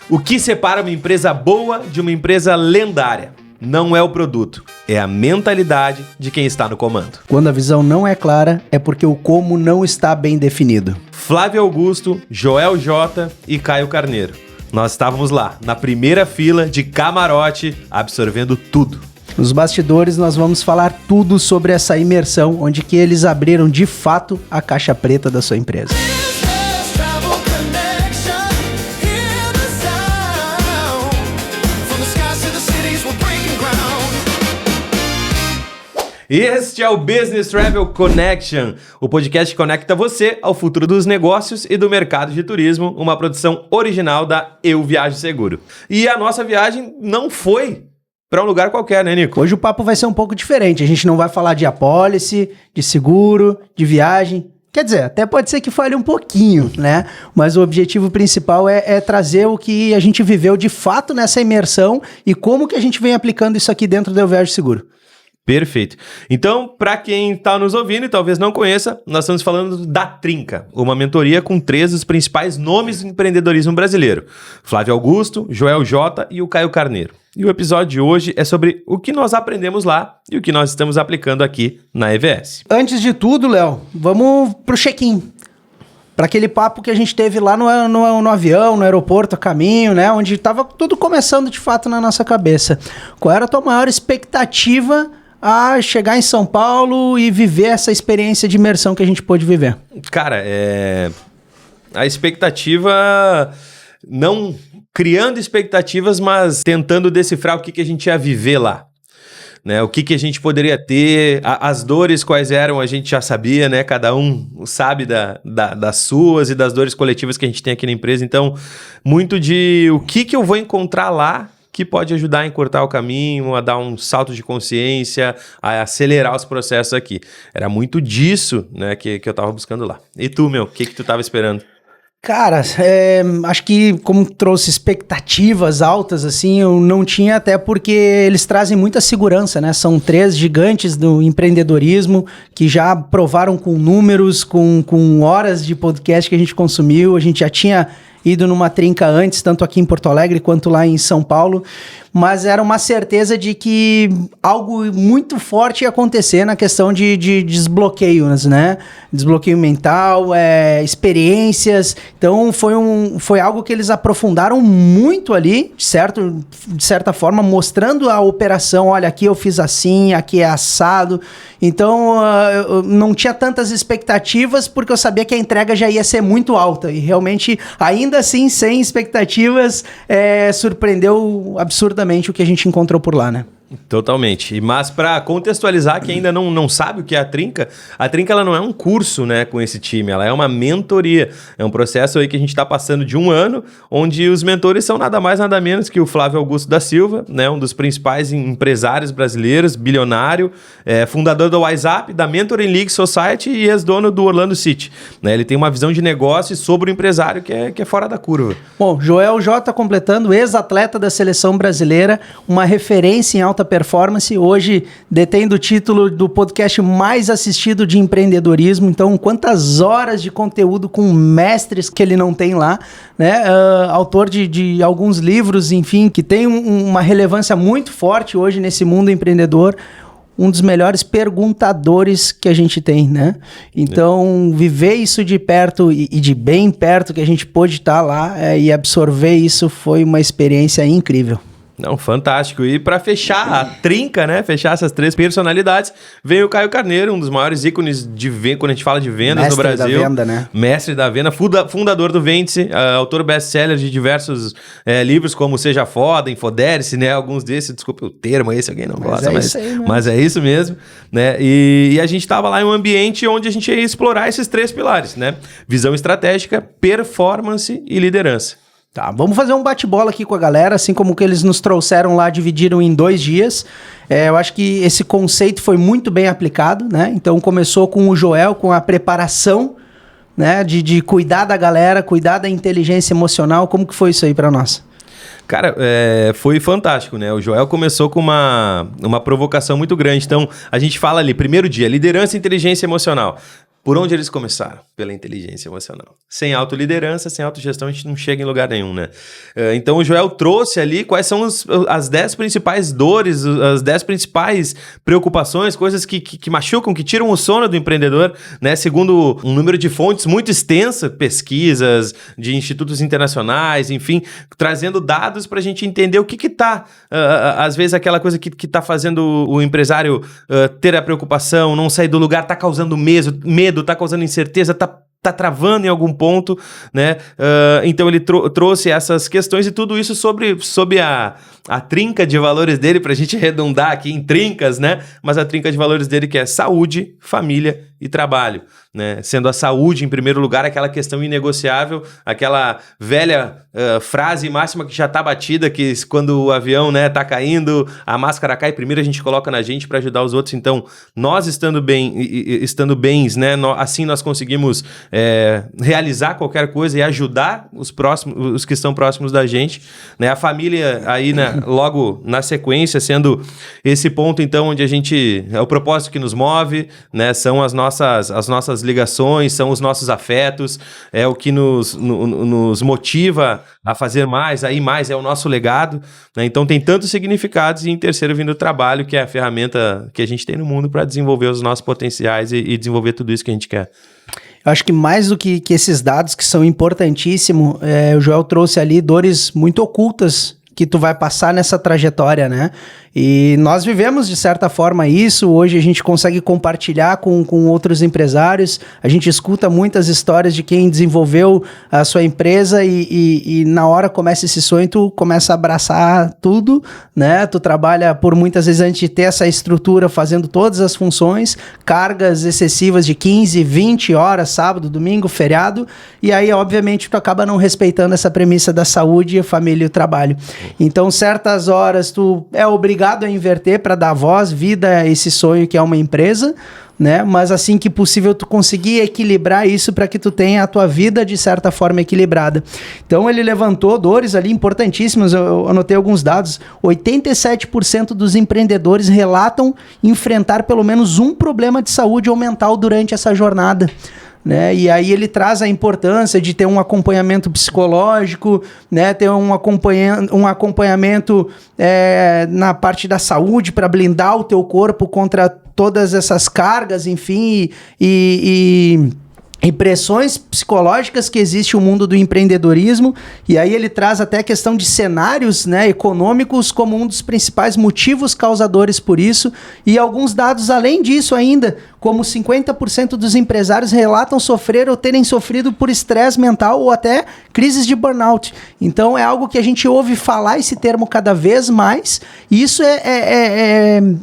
O que separa uma empresa boa de uma empresa lendária? Não é o produto, é a mentalidade de quem está no comando. Quando a visão não é clara, é porque o como não está bem definido. Flávio Augusto, Joel J e Caio Carneiro. Nós estávamos lá, na primeira fila de camarote, absorvendo tudo. Nos bastidores nós vamos falar tudo sobre essa imersão, onde que eles abriram de fato a caixa preta da sua empresa. Este é o Business Travel Connection, o podcast que conecta você ao futuro dos negócios e do mercado de turismo, uma produção original da Eu Viajo Seguro. E a nossa viagem não foi para um lugar qualquer, né, Nico? Hoje o papo vai ser um pouco diferente, a gente não vai falar de apólice, de seguro, de viagem. Quer dizer, até pode ser que fale um pouquinho, né? Mas o objetivo principal é trazer o que a gente viveu de fato nessa imersão e como que a gente vem aplicando isso aqui dentro do Eu Viajo Seguro. Perfeito. Então, para quem está nos ouvindo e talvez não conheça, nós estamos falando da Trinca, uma mentoria com 3 dos principais nomes do empreendedorismo brasileiro. Flávio Augusto, Joel J e o Caio Carneiro. E o episódio de hoje é sobre o que nós aprendemos lá e o que nós estamos aplicando aqui na EVS. Antes de tudo, Léo, vamos pro check-in. Para aquele papo que a gente teve lá no avião, no aeroporto, a caminho, né? Onde estava tudo começando de fato na nossa cabeça. Qual era a tua maior expectativa a chegar em São Paulo e viver essa experiência de imersão que a gente pôde viver? Cara, a expectativa, não criando expectativas, mas tentando decifrar o que a gente ia viver lá. Né? O que a gente poderia ter, as dores quais eram, a gente já sabia, né? Cada um sabe das suas e das dores coletivas que a gente tem aqui na empresa. Então, muito de o que eu vou encontrar lá que pode ajudar a encurtar o caminho, a dar um salto de consciência, a acelerar os processos aqui. Era muito disso, né, que eu tava buscando lá. E tu, o que tu tava esperando? Cara, acho que como trouxe expectativas altas, assim, eu não tinha, até porque eles trazem muita segurança, né? São 3 gigantes do empreendedorismo que já provaram com números, com horas de podcast que a gente consumiu. A gente já tinha ido numa Trinca antes, tanto aqui em Porto Alegre quanto lá em São Paulo, mas era uma certeza de que algo muito forte ia acontecer na questão de desbloqueios, né? Desbloqueio mental, experiências. Então foi algo que eles aprofundaram muito ali, de certa forma, mostrando a operação. Olha, aqui eu fiz assim, aqui é assado. Então eu não tinha tantas expectativas porque eu sabia que a entrega já ia ser muito alta. E realmente, ainda assim, sem expectativas, surpreendeu absurdamente o que a gente encontrou por lá, né? Totalmente. Mas para contextualizar, quem ainda não sabe o que é a Trinca ela não é um curso, né, com esse time, ela é uma mentoria. É um processo aí que a gente está passando de 1 ano, onde os mentores são nada mais, nada menos que o Flávio Augusto da Silva, né, um dos principais empresários brasileiros, bilionário, fundador do WhatsApp, da Mentoring League Society e ex-dono do Orlando City. Né, ele tem uma visão de negócio sobre o empresário que é fora da curva. Bom, Joel J completando, ex-atleta da seleção brasileira, uma referência em alta performance, hoje detém o título do podcast mais assistido de empreendedorismo. Então, quantas horas de conteúdo com mestres que ele não tem lá, né? Autor de alguns livros, enfim, que tem uma relevância muito forte hoje nesse mundo empreendedor. Um dos melhores perguntadores que a gente tem, né? Então, viver isso de perto e de bem perto, que a gente pôde estar lá e absorver isso, foi uma experiência incrível. Não, fantástico. E para fechar a Trinca, né? Fechar essas 3 personalidades, vem o Caio Carneiro, um dos maiores ícones de venda, quando a gente fala de vendas no Brasil. Mestre da venda, né? Mestre da venda, fundador do Vende-se, autor best-seller de diversos livros como Seja Foda, Infodere-se, né? Alguns desses, desculpe o termo aí, se alguém não gosta, mas é isso mesmo, né? E a gente estava lá em um ambiente onde a gente ia explorar esses 3 pilares, né? Visão estratégica, performance e liderança. Tá, vamos fazer um bate-bola aqui com a galera, assim como que eles nos trouxeram lá, dividiram em 2 dias. Eu acho que esse conceito foi muito bem aplicado, né? Então começou com o Joel, com a preparação, né? De cuidar da galera, cuidar da inteligência emocional. Como que foi isso aí para nós? Cara, foi fantástico, né? O Joel começou com uma provocação muito grande. Então, a gente fala ali, primeiro dia, liderança e inteligência emocional. Por onde eles começaram? Pela inteligência emocional. Sem autoliderança, sem autogestão, a gente não chega em lugar nenhum, né? Então o Joel trouxe ali quais são as 10 principais dores, as 10 principais preocupações, coisas que machucam, que tiram o sono do empreendedor, né? Segundo um número de fontes muito extensa, pesquisas de institutos internacionais, enfim, trazendo dados para a gente entender o que tá, às vezes aquela coisa que tá fazendo o empresário ter a preocupação, não sair do lugar, tá causando medo, tá causando incerteza, tá travando em algum ponto, né? Então ele trouxe essas questões e tudo isso sobre a trinca de valores dele, pra gente arredondar aqui em trincas, né? Mas a trinca de valores dele que é saúde, família e trabalho, né? Sendo a saúde, em primeiro lugar, aquela questão inegociável, aquela velha frase máxima que já tá batida, que quando o avião, né, tá caindo, a máscara cai, primeiro a gente coloca na gente para ajudar os outros. Então, nós estando bens, né, assim nós conseguimos realizar qualquer coisa e ajudar os que estão próximos da gente, né? A família aí, né, logo na sequência, sendo esse ponto, então, onde a gente... É o propósito que nos move, né? São as nossas ligações, são os nossos afetos, é o que nos motiva a fazer mais, aí mais é o nosso legado, né? Então tem tantos significados, e em terceiro vindo o trabalho, que é a ferramenta que a gente tem no mundo para desenvolver os nossos potenciais e desenvolver tudo isso que a gente quer. Eu acho que mais do que esses dados que são importantíssimos, o Joel trouxe ali dores muito ocultas que tu vai passar nessa trajetória, né? E nós vivemos, de certa forma, isso. Hoje a gente consegue compartilhar com outros empresários. A gente escuta muitas histórias de quem desenvolveu a sua empresa e na hora começa esse sonho, tu começa a abraçar tudo, né? Tu trabalha por muitas vezes antes de ter essa estrutura, fazendo todas as funções, cargas excessivas de 15, 20 horas, sábado, domingo, feriado. E aí, obviamente, tu acaba não respeitando essa premissa da saúde, a família e o trabalho. Então, certas horas tu é obrigado a inverter para dar voz, vida a esse sonho que é uma empresa, né? Mas assim que possível tu conseguir equilibrar isso para que tu tenha a tua vida de certa forma equilibrada. Então ele levantou dores ali importantíssimas, eu anotei alguns dados. 87% dos empreendedores relatam enfrentar pelo menos um problema de saúde ou mental durante essa jornada, né? E aí ele traz a importância de ter um acompanhamento psicológico, né? Ter um acompanhamento na parte da saúde para blindar o teu corpo contra todas essas cargas, enfim, e pressões psicológicas que existe o mundo do empreendedorismo. E aí ele traz até a questão de cenários, né, econômicos como um dos principais motivos causadores por isso, e alguns dados além disso ainda, como 50% dos empresários relatam sofrer ou terem sofrido por estresse mental ou até crises de burnout. Então é algo que a gente ouve falar esse termo cada vez mais, e isso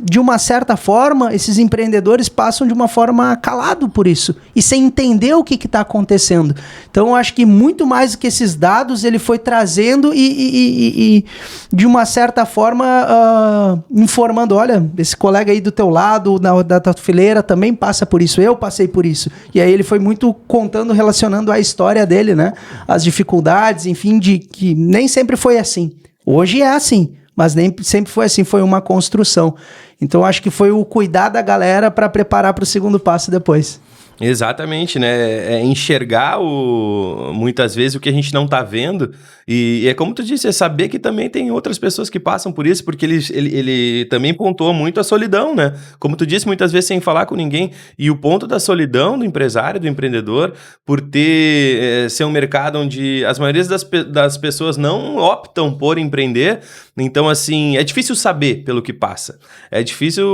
de uma certa forma, esses empreendedores passam de uma forma calado por isso, e sem entender o que está acontecendo. Então eu acho que muito mais do que esses dados, ele foi trazendo e de uma certa forma informando, olha, esse colega aí do teu lado, da tua fileira também passa por isso, eu passei por isso. E aí ele foi muito contando, relacionando a história dele, né? As dificuldades, enfim, de que nem sempre foi assim. Hoje é assim, mas nem sempre foi assim, foi uma construção. Então acho que foi o cuidar da galera para preparar para o segundo passo depois. Exatamente, né? É enxergar muitas vezes o que a gente não tá vendo, e é como tu disse, é saber que também tem outras pessoas que passam por isso, porque ele também pontuou muito a solidão, né? Como tu disse, muitas vezes sem falar com ninguém, e o ponto da solidão do empresário, do empreendedor, por ser um mercado onde as maiorias das pessoas não optam por empreender. Então, assim, é difícil saber pelo que passa, é difícil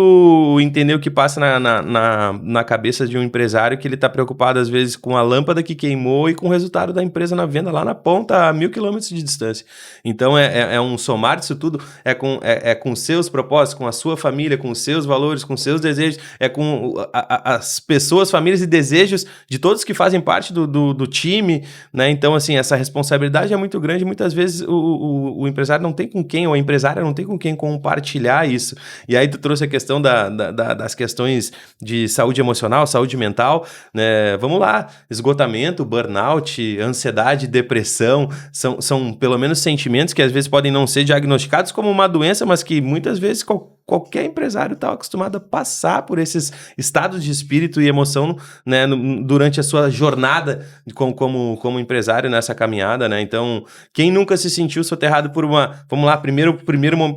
entender o que passa na cabeça de um empresário, que ele está preocupado às vezes com a lâmpada que queimou e com o resultado da empresa na venda lá na ponta, a 1.000 quilômetros de distância. Então é um somar disso tudo, é com seus propósitos, com a sua família, com os seus valores, com os seus desejos, é com as pessoas, famílias e desejos de todos que fazem parte do time, né? Então, assim, essa responsabilidade é muito grande, muitas vezes o empresário não tem com quem, ou a empresária não tem com quem compartilhar isso. E aí tu trouxe a questão das questões de saúde emocional, saúde mental. emocional, né? Vamos lá, esgotamento, burnout, ansiedade, depressão, são pelo menos sentimentos que às vezes podem não ser diagnosticados como uma doença, mas que muitas vezes qualquer empresário está acostumado a passar por esses estados de espírito e emoção, né, durante a sua jornada como empresário nessa caminhada, né? Então, quem nunca se sentiu soterrado por vamos lá, primeiro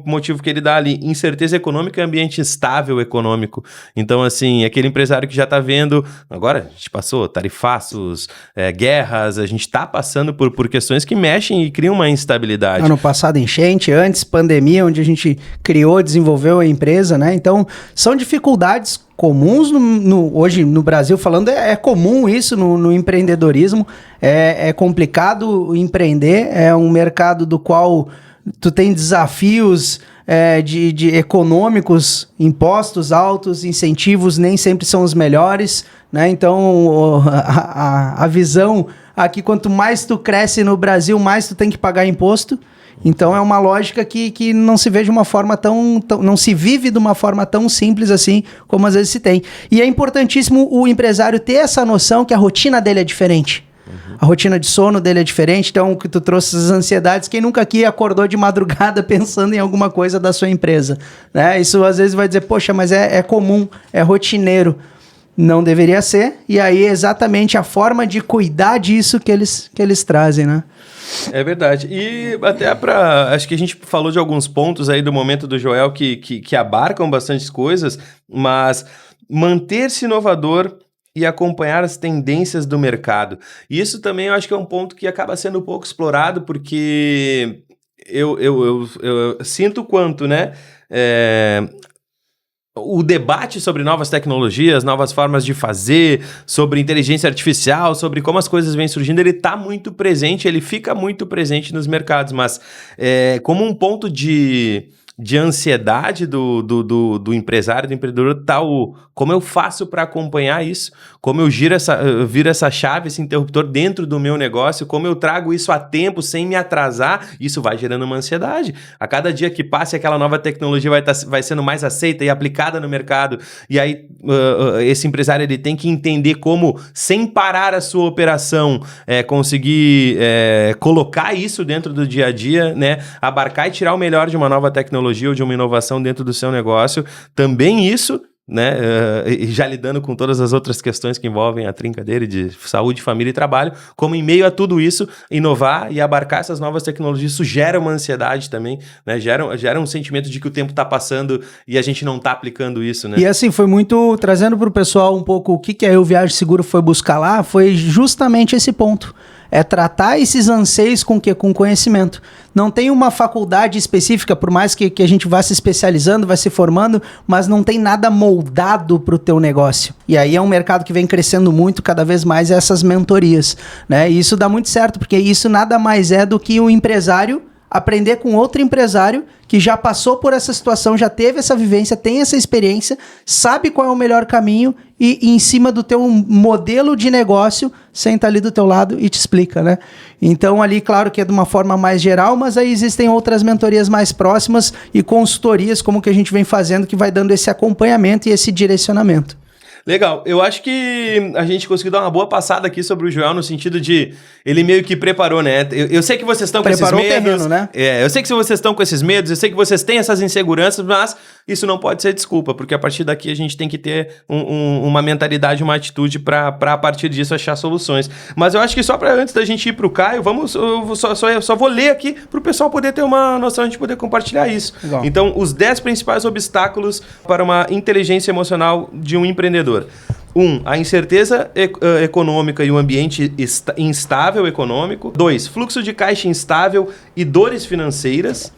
motivo que ele dá ali, incerteza econômica e ambiente instável econômico. Então, assim, aquele empresário que já está vendo, agora a gente passou tarifaços, guerras, a gente está passando por questões que mexem e criam uma instabilidade. Ano passado enchente, antes pandemia, onde a gente criou, desenvolveu a empresa, né? Então, são dificuldades comuns hoje no Brasil, falando, é comum isso no empreendedorismo, é complicado empreender, é um mercado do qual tu tem desafios de econômicos, impostos altos, incentivos nem sempre são os melhores, né? Então, a visão aqui, quanto mais tu cresce no Brasil, mais tu tem que pagar imposto. Então é uma lógica que não se vê de uma forma não se vive de uma forma tão simples assim como às vezes se tem. E é importantíssimo o empresário ter essa noção que a rotina dele é diferente. Uhum. A rotina de sono dele é diferente, então que tu trouxe as ansiedades, quem nunca aqui acordou de madrugada pensando em alguma coisa da sua empresa, né? Isso às vezes vai dizer, poxa, mas é comum, é rotineiro. Não deveria ser, e aí é exatamente a forma de cuidar disso que eles trazem, né? É verdade. E até acho que a gente falou de alguns pontos aí do momento do Joel que abarcam bastante coisas, mas manter-se inovador e acompanhar as tendências do mercado. E isso também eu acho que é um ponto que acaba sendo um pouco explorado, porque eu sinto quanto, né? O debate sobre novas tecnologias, novas formas de fazer, sobre inteligência artificial, sobre como as coisas vêm surgindo, ele está muito presente, ele fica muito presente nos mercados, mas como um ponto de ansiedade do empresário, do empreendedor, tá como eu faço para acompanhar isso, como eu viro essa chave, esse interruptor dentro do meu negócio, como eu trago isso a tempo sem me atrasar, isso vai gerando uma ansiedade. A cada dia que passa, aquela nova tecnologia vai sendo mais aceita e aplicada no mercado, e aí esse empresário ele tem que entender como, sem parar a sua operação, conseguir colocar isso dentro do dia a dia, né? Abarcar e tirar o melhor de uma nova tecnologia ou de uma inovação dentro do seu negócio. Também isso, né, já lidando com todas as outras questões que envolvem a trinca dele de saúde, família e trabalho, como em meio a tudo isso, inovar e abarcar essas novas tecnologias, isso gera uma ansiedade também, né, gera um sentimento de que o tempo está passando e a gente não está aplicando isso, né? E assim, foi muito, trazendo para o pessoal um pouco o que a Eu Viajo Seguro foi buscar lá, foi justamente esse ponto. É tratar esses anseios com conhecimento. Não tem uma faculdade específica, por mais que a gente vá se especializando, vai se formando, mas não tem nada moldado para o teu negócio. E aí é um mercado que vem crescendo muito, cada vez mais, essas mentorias, né? E isso dá muito certo, porque isso nada mais é do que o empresário aprender com outro empresário que já passou por essa situação, já teve essa vivência, tem essa experiência, sabe qual é o melhor caminho e em cima do teu modelo de negócio, senta ali do teu lado e te explica, né? Então ali, claro que é de uma forma mais geral, mas aí existem outras mentorias mais próximas e consultorias como que a gente vem fazendo, que vai dando esse acompanhamento e esse direcionamento. Legal, eu acho que a gente conseguiu dar uma boa passada aqui sobre o Joel, no sentido de ele meio que preparou, né? Eu sei que vocês estão com esses medos. Terreno, né? Eu sei que vocês estão com esses medos, eu sei que vocês têm essas inseguranças, mas isso não pode ser desculpa, porque a partir daqui a gente tem que ter uma mentalidade, uma atitude para a partir disso achar soluções. Mas eu acho que só para antes da gente ir pro Caio, eu só vou ler aqui para o pessoal poder ter uma noção, a gente poder compartilhar isso. Legal. Então, os 10 principais obstáculos para uma inteligência emocional de um empreendedor. 1. A incerteza econômica e o ambiente instável econômico. 2. Fluxo de caixa instável e dores financeiras.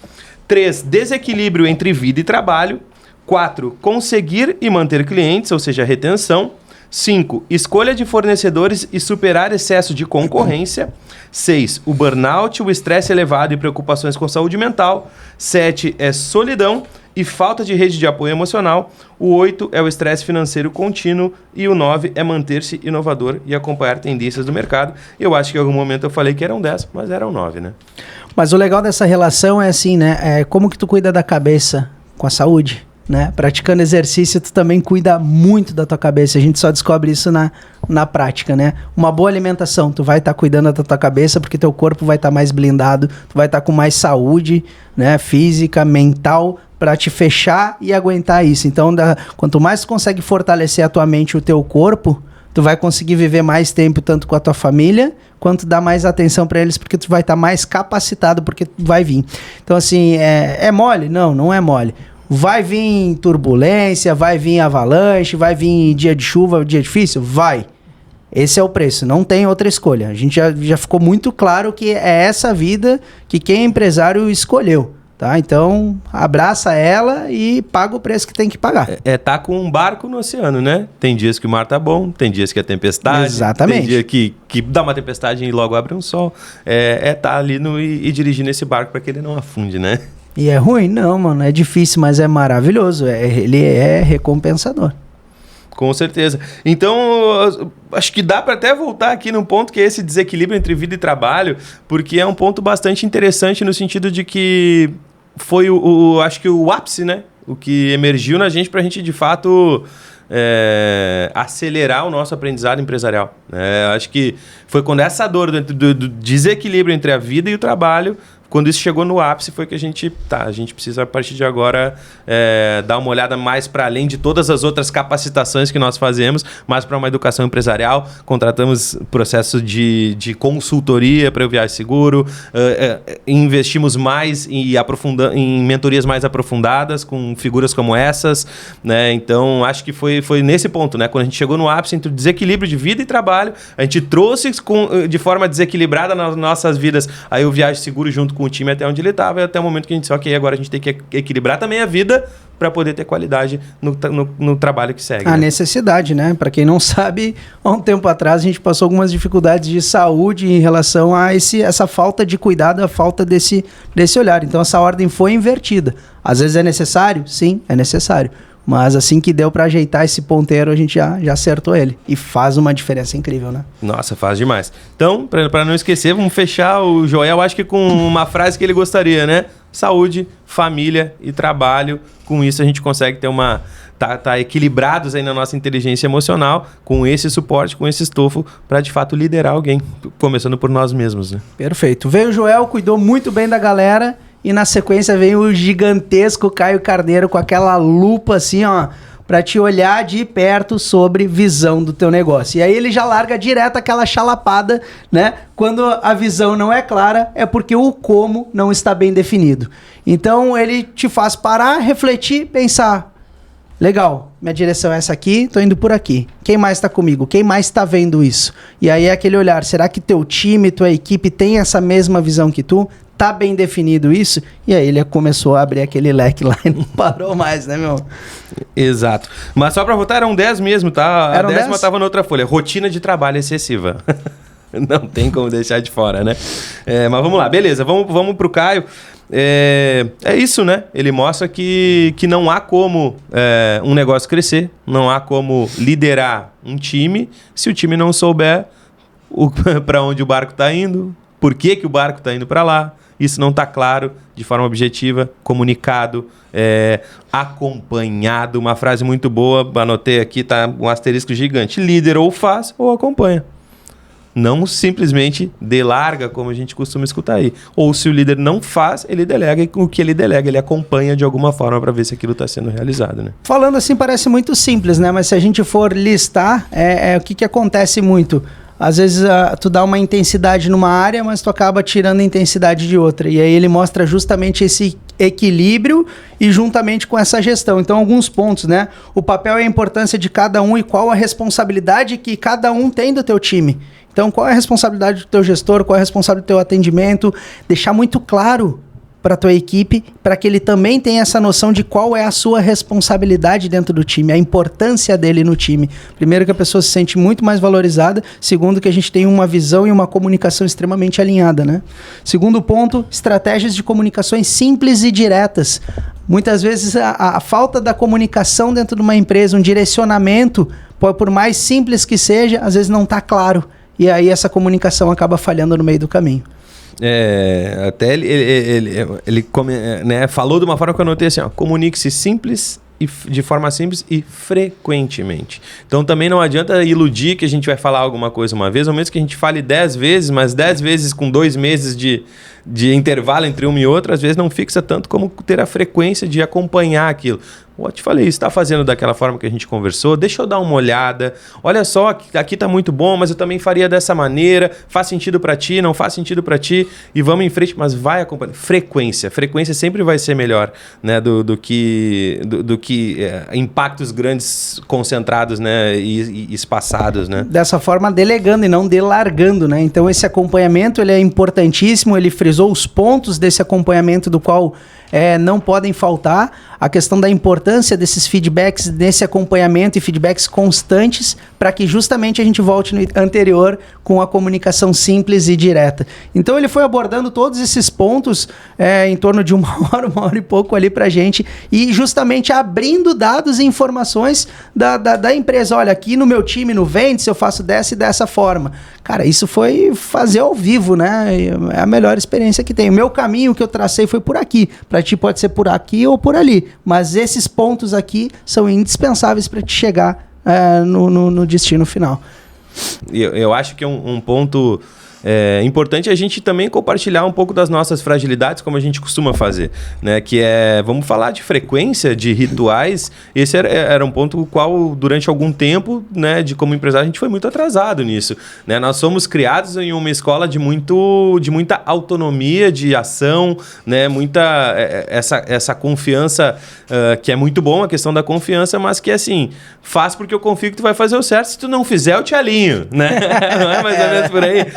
3. Desequilíbrio entre vida e trabalho. 4. Conseguir e manter clientes, ou seja, retenção. 5. Escolha de fornecedores e superar excesso de concorrência. 6. O burnout, o estresse elevado e preocupações com saúde mental. 7. É solidão e falta de rede de apoio emocional. O 8 é o estresse financeiro contínuo. E o 9 é manter-se inovador e acompanhar tendências do mercado. Eu acho que em algum momento eu falei que eram 10, mas eram 9, né? Mas o legal dessa relação é assim, né? Como que tu cuida da cabeça com a saúde? né? Praticando exercício, tu também cuida muito da tua cabeça. A gente só descobre isso na prática, né? Uma boa alimentação, tu vai estar cuidando da tua cabeça porque teu corpo vai estar mais blindado, tu vai estar com mais saúde, né? Física, mental, para te fechar e aguentar isso. Então, quanto mais tu consegue fortalecer a tua mente e o teu corpo, tu vai conseguir viver mais tempo tanto com a tua família, quanto dar mais atenção para eles, porque tu vai estar mais capacitado, porque tu vai vir. Então, assim, é mole? Não é mole. Vai vir turbulência, vai vir avalanche, vai vir dia de chuva, dia difícil? Vai. Esse é o preço, não tem outra escolha. A gente já ficou muito claro que é essa vida que quem é empresário escolheu. Tá? Então, abraça ela e paga o preço que tem que pagar. Tá com um barco no oceano, né? Tem dias que o mar tá bom, tem dias que é tempestade. Exatamente. Tem dia que dá uma tempestade e logo abre um sol. Tá ali e dirigindo esse barco para que ele não afunde, né? E é ruim? Não, mano. É difícil, mas é maravilhoso. Ele é recompensador. Com certeza. Então, acho que dá para até voltar aqui num ponto que é esse desequilíbrio entre vida e trabalho, porque é um ponto bastante interessante no sentido de que foi acho que o ápice, né? O que emergiu na gente para a gente, de fato, acelerar o nosso aprendizado empresarial. Acho que foi quando essa dor do desequilíbrio entre a vida e o trabalho, quando isso chegou no ápice, foi que a gente precisa, a partir de agora, dar uma olhada mais para além de todas as outras capacitações que nós fazemos, mais para uma educação empresarial. Contratamos processo de consultoria para o Viagem Seguro, investimos mais em mentorias mais aprofundadas, com figuras como essas, né? Então, acho que foi nesse ponto, né? Quando a gente chegou no ápice entre o desequilíbrio de vida e trabalho, a gente trouxe de forma desequilibrada nas nossas vidas aí o Viagem Seguro junto com o time até onde ele estava, e até o momento que a gente disse, ok, agora a gente tem que equilibrar também a vida para poder ter qualidade no trabalho que segue. A necessidade, né? Para quem não sabe, há um tempo atrás a gente passou algumas dificuldades de saúde em relação a essa falta de cuidado, a falta desse olhar. Então essa ordem foi invertida. Às vezes é necessário? Sim, é necessário. Mas assim que deu para ajeitar esse ponteiro, a gente já acertou ele. E faz uma diferença incrível, né? Nossa, faz demais. Então, para não esquecer, vamos fechar o Joel, acho que com uma frase que ele gostaria, né? Saúde, família e trabalho. Com isso a gente consegue ter tá equilibrados aí na nossa inteligência emocional, com esse suporte, com esse estofo, para de fato liderar alguém, começando por nós mesmos, né? Perfeito. Veio o Joel, cuidou muito bem da galera. E na sequência vem o gigantesco Caio Carneiro com aquela lupa assim, ó, para te olhar de perto sobre visão do teu negócio. E aí ele já larga direto aquela chalapada, né? Quando a visão não é clara, é porque o como não está bem definido. Então ele te faz parar, refletir, pensar. Legal, minha direção é essa aqui, tô indo por aqui. Quem mais tá comigo? Quem mais tá vendo isso? E aí é aquele olhar, será que teu time, tua equipe tem essa mesma visão que tu? Tá bem definido isso? E aí ele começou a abrir aquele leque lá e não parou mais, né, meu? Exato. Mas só pra votar, eram 10 mesmo, tá? Eram a 10ª 10? tava na outra folha. Rotina de trabalho excessiva. Não tem como deixar de fora, né? Mas vamos lá, beleza. Vamos pro Caio. É isso, né? Ele mostra que não há como um negócio crescer, não há como liderar um time se o time não souber para onde o barco está indo, por que o barco está indo para lá. Isso não está claro de forma objetiva, comunicado, acompanhado. Uma frase muito boa, anotei aqui, tá um asterisco gigante. Líder ou faz ou acompanha. Não simplesmente delarga, como a gente costuma escutar aí. Ou se o líder não faz, ele delega, e o que ele delega, ele acompanha de alguma forma para ver se aquilo está sendo realizado, né? Falando assim parece muito simples, né? Mas se a gente for listar, o que acontece muito? Às vezes tu dá uma intensidade numa área, mas tu acaba tirando a intensidade de outra. E aí ele mostra justamente esse equilíbrio e juntamente com essa gestão. Então, alguns pontos, né? O papel e a importância de cada um e qual a responsabilidade que cada um tem do teu time. Então, qual é a responsabilidade do teu gestor, qual é a responsabilidade do teu atendimento, deixar muito claro para a tua equipe, para que ele também tenha essa noção de qual é a sua responsabilidade dentro do time, a importância dele no time. Primeiro, que a pessoa se sente muito mais valorizada. Segundo, que a gente tem uma visão e uma comunicação extremamente alinhada, né? Segundo ponto, estratégias de comunicações simples e diretas. Muitas vezes a falta da comunicação dentro de uma empresa, um direcionamento, por mais simples que seja, às vezes não está claro. E aí essa comunicação acaba falhando no meio do caminho. Até ele falou de uma forma que eu anotei assim, ó, comunique-se simples e de forma simples e frequentemente. Então também não adianta iludir que a gente vai falar alguma coisa uma vez, ao menos que a gente fale 10 vezes, mas 10 vezes com 2 meses de intervalo entre uma e outra, às vezes não fixa tanto como ter a frequência de acompanhar aquilo. Eu te falei, está fazendo daquela forma que a gente conversou, deixa eu dar uma olhada, olha só, aqui tá muito bom, mas eu também faria dessa maneira, faz sentido para ti, não faz sentido para ti, e vamos em frente, mas vai acompanhar. Frequência sempre vai ser melhor, né, do que impactos grandes concentrados, né, e espaçados, né. Dessa forma, delegando e não delargando, né, então esse acompanhamento, ele é importantíssimo, ele frisou os pontos desse acompanhamento do qual não podem faltar, a questão da importância desses feedbacks, desse acompanhamento e feedbacks constantes, para que justamente a gente volte no anterior com a comunicação simples e direta. Então ele foi abordando todos esses pontos em torno de uma hora e pouco ali para a gente, e justamente abrindo dados e informações da empresa. Olha, aqui no meu time, no Vendes, eu faço dessa e dessa forma. Cara, isso foi fazer ao vivo, né? É a melhor experiência que tem. O meu caminho que eu tracei foi por aqui. Para ti pode ser por aqui ou por ali. Mas esses pontos aqui são indispensáveis para te chegar no destino final. Eu acho que é um ponto importante a gente também compartilhar um pouco das nossas fragilidades, como a gente costuma fazer, né? Que vamos falar de frequência, de rituais. Esse era um ponto o qual, durante algum tempo, né, como empresário, a gente foi muito atrasado nisso, né? Nós somos criados em uma escola de muita autonomia, de ação, né? Essa confiança, que é muito bom, a questão da confiança, mas que, assim, faz porque eu confio que tu vai fazer o certo, se tu não fizer, eu te alinho, né? Não é mais ou menos por aí?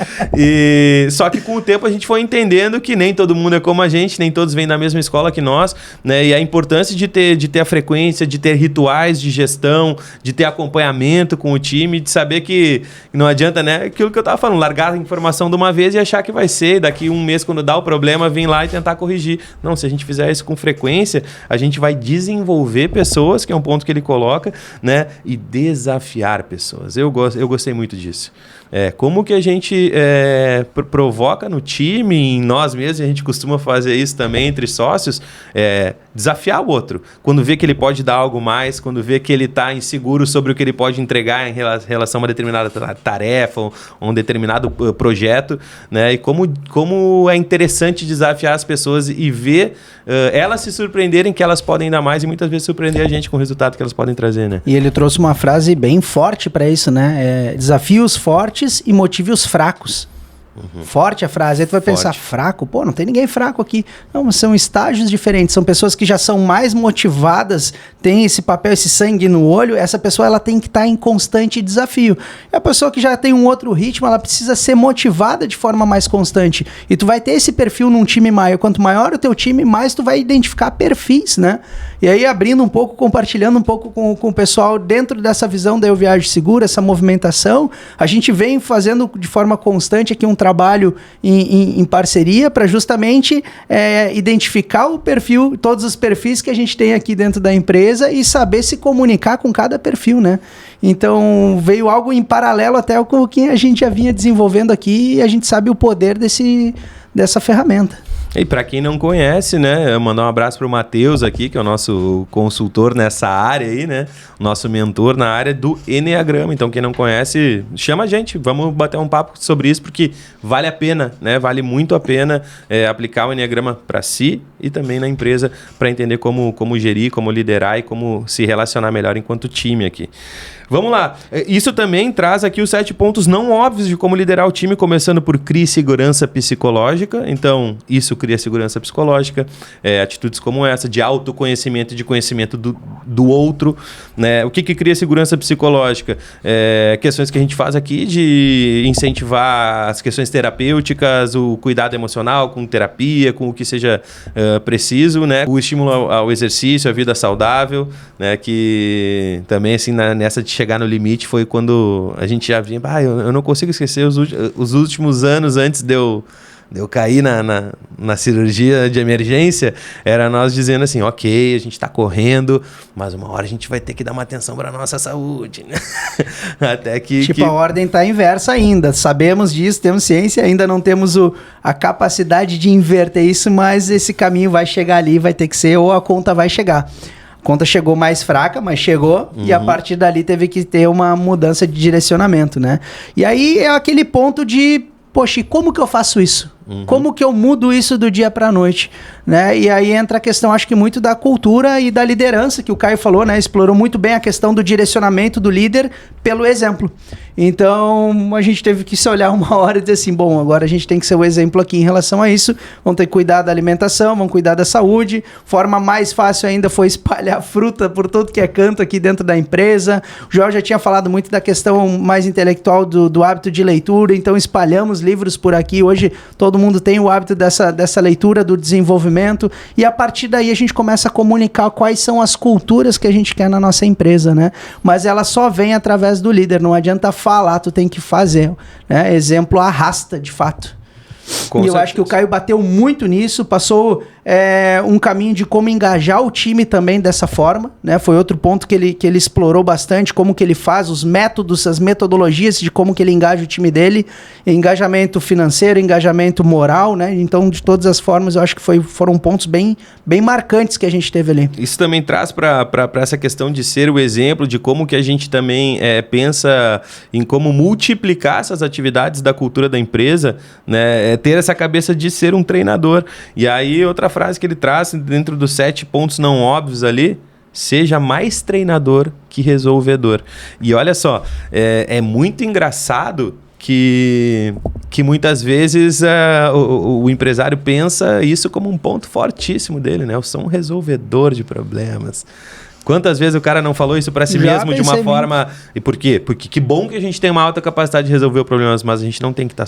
Só que com o tempo a gente foi entendendo que nem todo mundo é como a gente, nem todos vêm da mesma escola que nós, né? E a importância de ter a frequência, de ter rituais de gestão, de ter acompanhamento com o time, de saber que não adianta, né? Aquilo que eu tava falando, largar a informação de uma vez e achar que vai ser, e daqui um mês, quando dá o problema, vir lá e tentar corrigir. Não, se a gente fizer isso com frequência, a gente vai desenvolver pessoas, que é um ponto que ele coloca, né? E desafiar pessoas. Eu gostei muito disso. Como que a gente provoca no time, em nós mesmos, a gente costuma fazer isso também entre sócios, desafiar o outro. Quando vê que ele pode dar algo mais, quando vê que ele está inseguro sobre o que ele pode entregar em relação a uma determinada tarefa ou um determinado projeto, né? E como é interessante desafiar as pessoas e ver elas se surpreenderem que elas podem dar mais, e muitas vezes surpreender a gente com o resultado que elas podem trazer, né? E ele trouxe uma frase bem forte para isso, né? Desafie os fortes e motive os fracos. Forte a frase. Aí tu vai pensar, fraco? Pô, não tem ninguém fraco aqui. Não, mas são estágios diferentes. São pessoas que já são mais motivadas, têm esse papel, esse sangue no olho. Essa pessoa, ela tem que estar em constante desafio. E a pessoa que já tem um outro ritmo, ela precisa ser motivada de forma mais constante. E tu vai ter esse perfil num time maior. Quanto maior o teu time, mais tu vai identificar perfis, né? E aí, abrindo um pouco, compartilhando um pouco com o pessoal dentro dessa visão da Eu Viajo Seguro, essa movimentação, a gente vem fazendo de forma constante aqui um trabalho em parceria para justamente identificar o perfil, todos os perfis que a gente tem aqui dentro da empresa e saber se comunicar com cada perfil, né? Então, veio algo em paralelo até com o que a gente já vinha desenvolvendo aqui, e a gente sabe o poder dessa ferramenta. E para quem não conhece, né, eu mandar um abraço para o Matheus aqui, que é o nosso consultor nessa área aí, né, nosso mentor na área do Enneagrama. Então, quem não conhece, chama a gente, vamos bater um papo sobre isso, porque vale a pena, né, vale muito a pena aplicar o Enneagrama para si e também na empresa, para entender como gerir, como liderar e como se relacionar melhor enquanto time aqui. Vamos lá. Isso também traz aqui os 7 pontos não óbvios de como liderar o time, começando por criar segurança psicológica. Então, isso cria segurança psicológica. Atitudes como essa, de autoconhecimento e de conhecimento do outro, né? O que cria segurança psicológica? Questões que a gente faz aqui de incentivar as questões terapêuticas, o cuidado emocional com terapia, com o que seja preciso, né? O estímulo ao exercício, à vida saudável, né? Que também, assim, nessa de chegar no limite foi quando a gente já vinha, eu não consigo esquecer os últimos anos antes de eu cair na cirurgia de emergência, era nós dizendo assim, ok, a gente está correndo, mas uma hora a gente vai ter que dar uma atenção para a nossa saúde, né? Até que... a ordem está inversa ainda, sabemos disso, temos ciência, ainda não temos a capacidade de inverter isso, mas esse caminho vai chegar ali, vai ter que ser, ou a conta vai chegar. A conta chegou mais fraca, mas chegou, e a partir dali teve que ter uma mudança de direcionamento, né? E aí é aquele ponto de, poxa, e como que eu faço isso? Como que eu mudo isso do dia para a noite, né? E aí entra a questão, acho que muito da cultura e da liderança, que o Caio falou, né? Explorou muito bem a questão do direcionamento do líder pelo exemplo. Então, a gente teve que se olhar uma hora e dizer assim, bom, agora a gente tem que ser o exemplo aqui em relação a isso, vamos ter que cuidar da alimentação, vamos cuidar da saúde. Forma mais fácil ainda foi espalhar fruta por todo que é canto aqui dentro da empresa. O Joel já tinha falado muito da questão mais intelectual do hábito de leitura, então espalhamos livros por aqui. Hoje todo mundo tem o hábito dessa leitura, do desenvolvimento, e a partir daí a gente começa a comunicar quais são as culturas que a gente quer na nossa empresa, né? Mas ela só vem através do líder, não adianta falar, tu tem que fazer, né? Exemplo arrasta, de fato. Com e eu certeza. acho que o Caio bateu muito nisso, passou um caminho de como engajar o time também dessa forma, né? Foi outro ponto que ele explorou bastante, como que ele faz, os métodos, as metodologias de como que ele engaja o time dele, engajamento financeiro, engajamento moral, né? Então, de todas as formas, eu acho que foram pontos bem marcantes que a gente teve ali. Isso também traz para essa questão de ser o exemplo de como que a gente também pensa em como multiplicar essas atividades da cultura da empresa, né? Ter essa cabeça de ser um treinador. E aí, outra frase que ele traz dentro dos 7 pontos não óbvios ali: seja mais treinador que resolvedor. E olha só, é muito engraçado que muitas vezes o empresário pensa isso como um ponto fortíssimo dele, né? Eu sou um resolvedor de problemas. Quantas vezes o cara não falou isso para si mesmo de uma forma... E por quê? Porque que bom que a gente tem uma alta capacidade de resolver problemas, mas a gente não tem que estar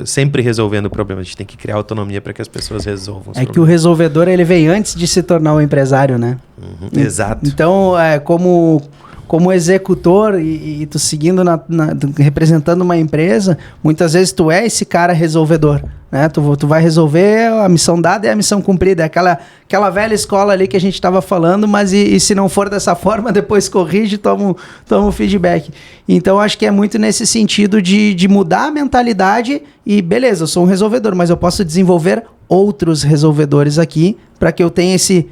sempre resolvendo problemas. A gente tem que criar autonomia para que as pessoas resolvam os problemas. Que o resolvedor, ele veio antes de se tornar um empresário, né? Exato. Então, como executor e tu seguindo, representando uma empresa, muitas vezes tu é esse cara resolvedor, né? Tu vai resolver, a missão dada é a missão cumprida, é aquela velha escola ali que a gente estava falando, mas e se não for dessa forma, depois corrige, toma o feedback. Então, acho que é muito nesse sentido de mudar a mentalidade e, beleza, eu sou um resolvedor, mas eu posso desenvolver outros resolvedores aqui para que eu tenha esse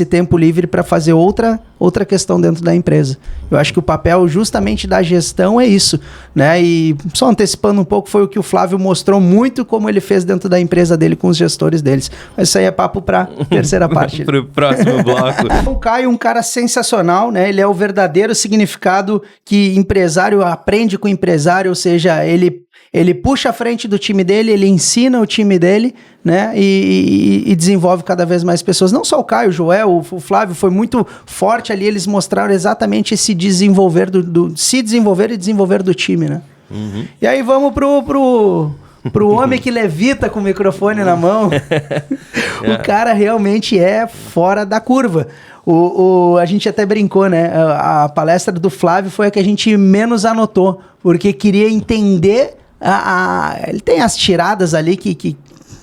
tempo livre para fazer outra questão dentro da empresa. Eu acho que o papel justamente da gestão é isso, né? E só antecipando um pouco, foi o que o Flávio mostrou muito como ele fez dentro da empresa dele com os gestores deles. Mas isso aí é papo para terceira parte. Para o próximo bloco. O Caio é um cara sensacional, né? Ele é o verdadeiro significado que empresário aprende com empresário, ou seja, ele puxa a frente do time dele, ele ensina o time dele, né? E desenvolve cada vez mais pessoas. Não só o Caio, o Joel, o Flávio, foi muito forte ali. Eles mostraram exatamente esse desenvolver se desenvolver e desenvolver do time, né? E aí vamos pro homem que levita com o microfone na mão. O cara realmente é fora da curva. A gente até brincou, né? A palestra do Flávio foi a que a gente menos anotou, porque queria entender... ele tem as tiradas ali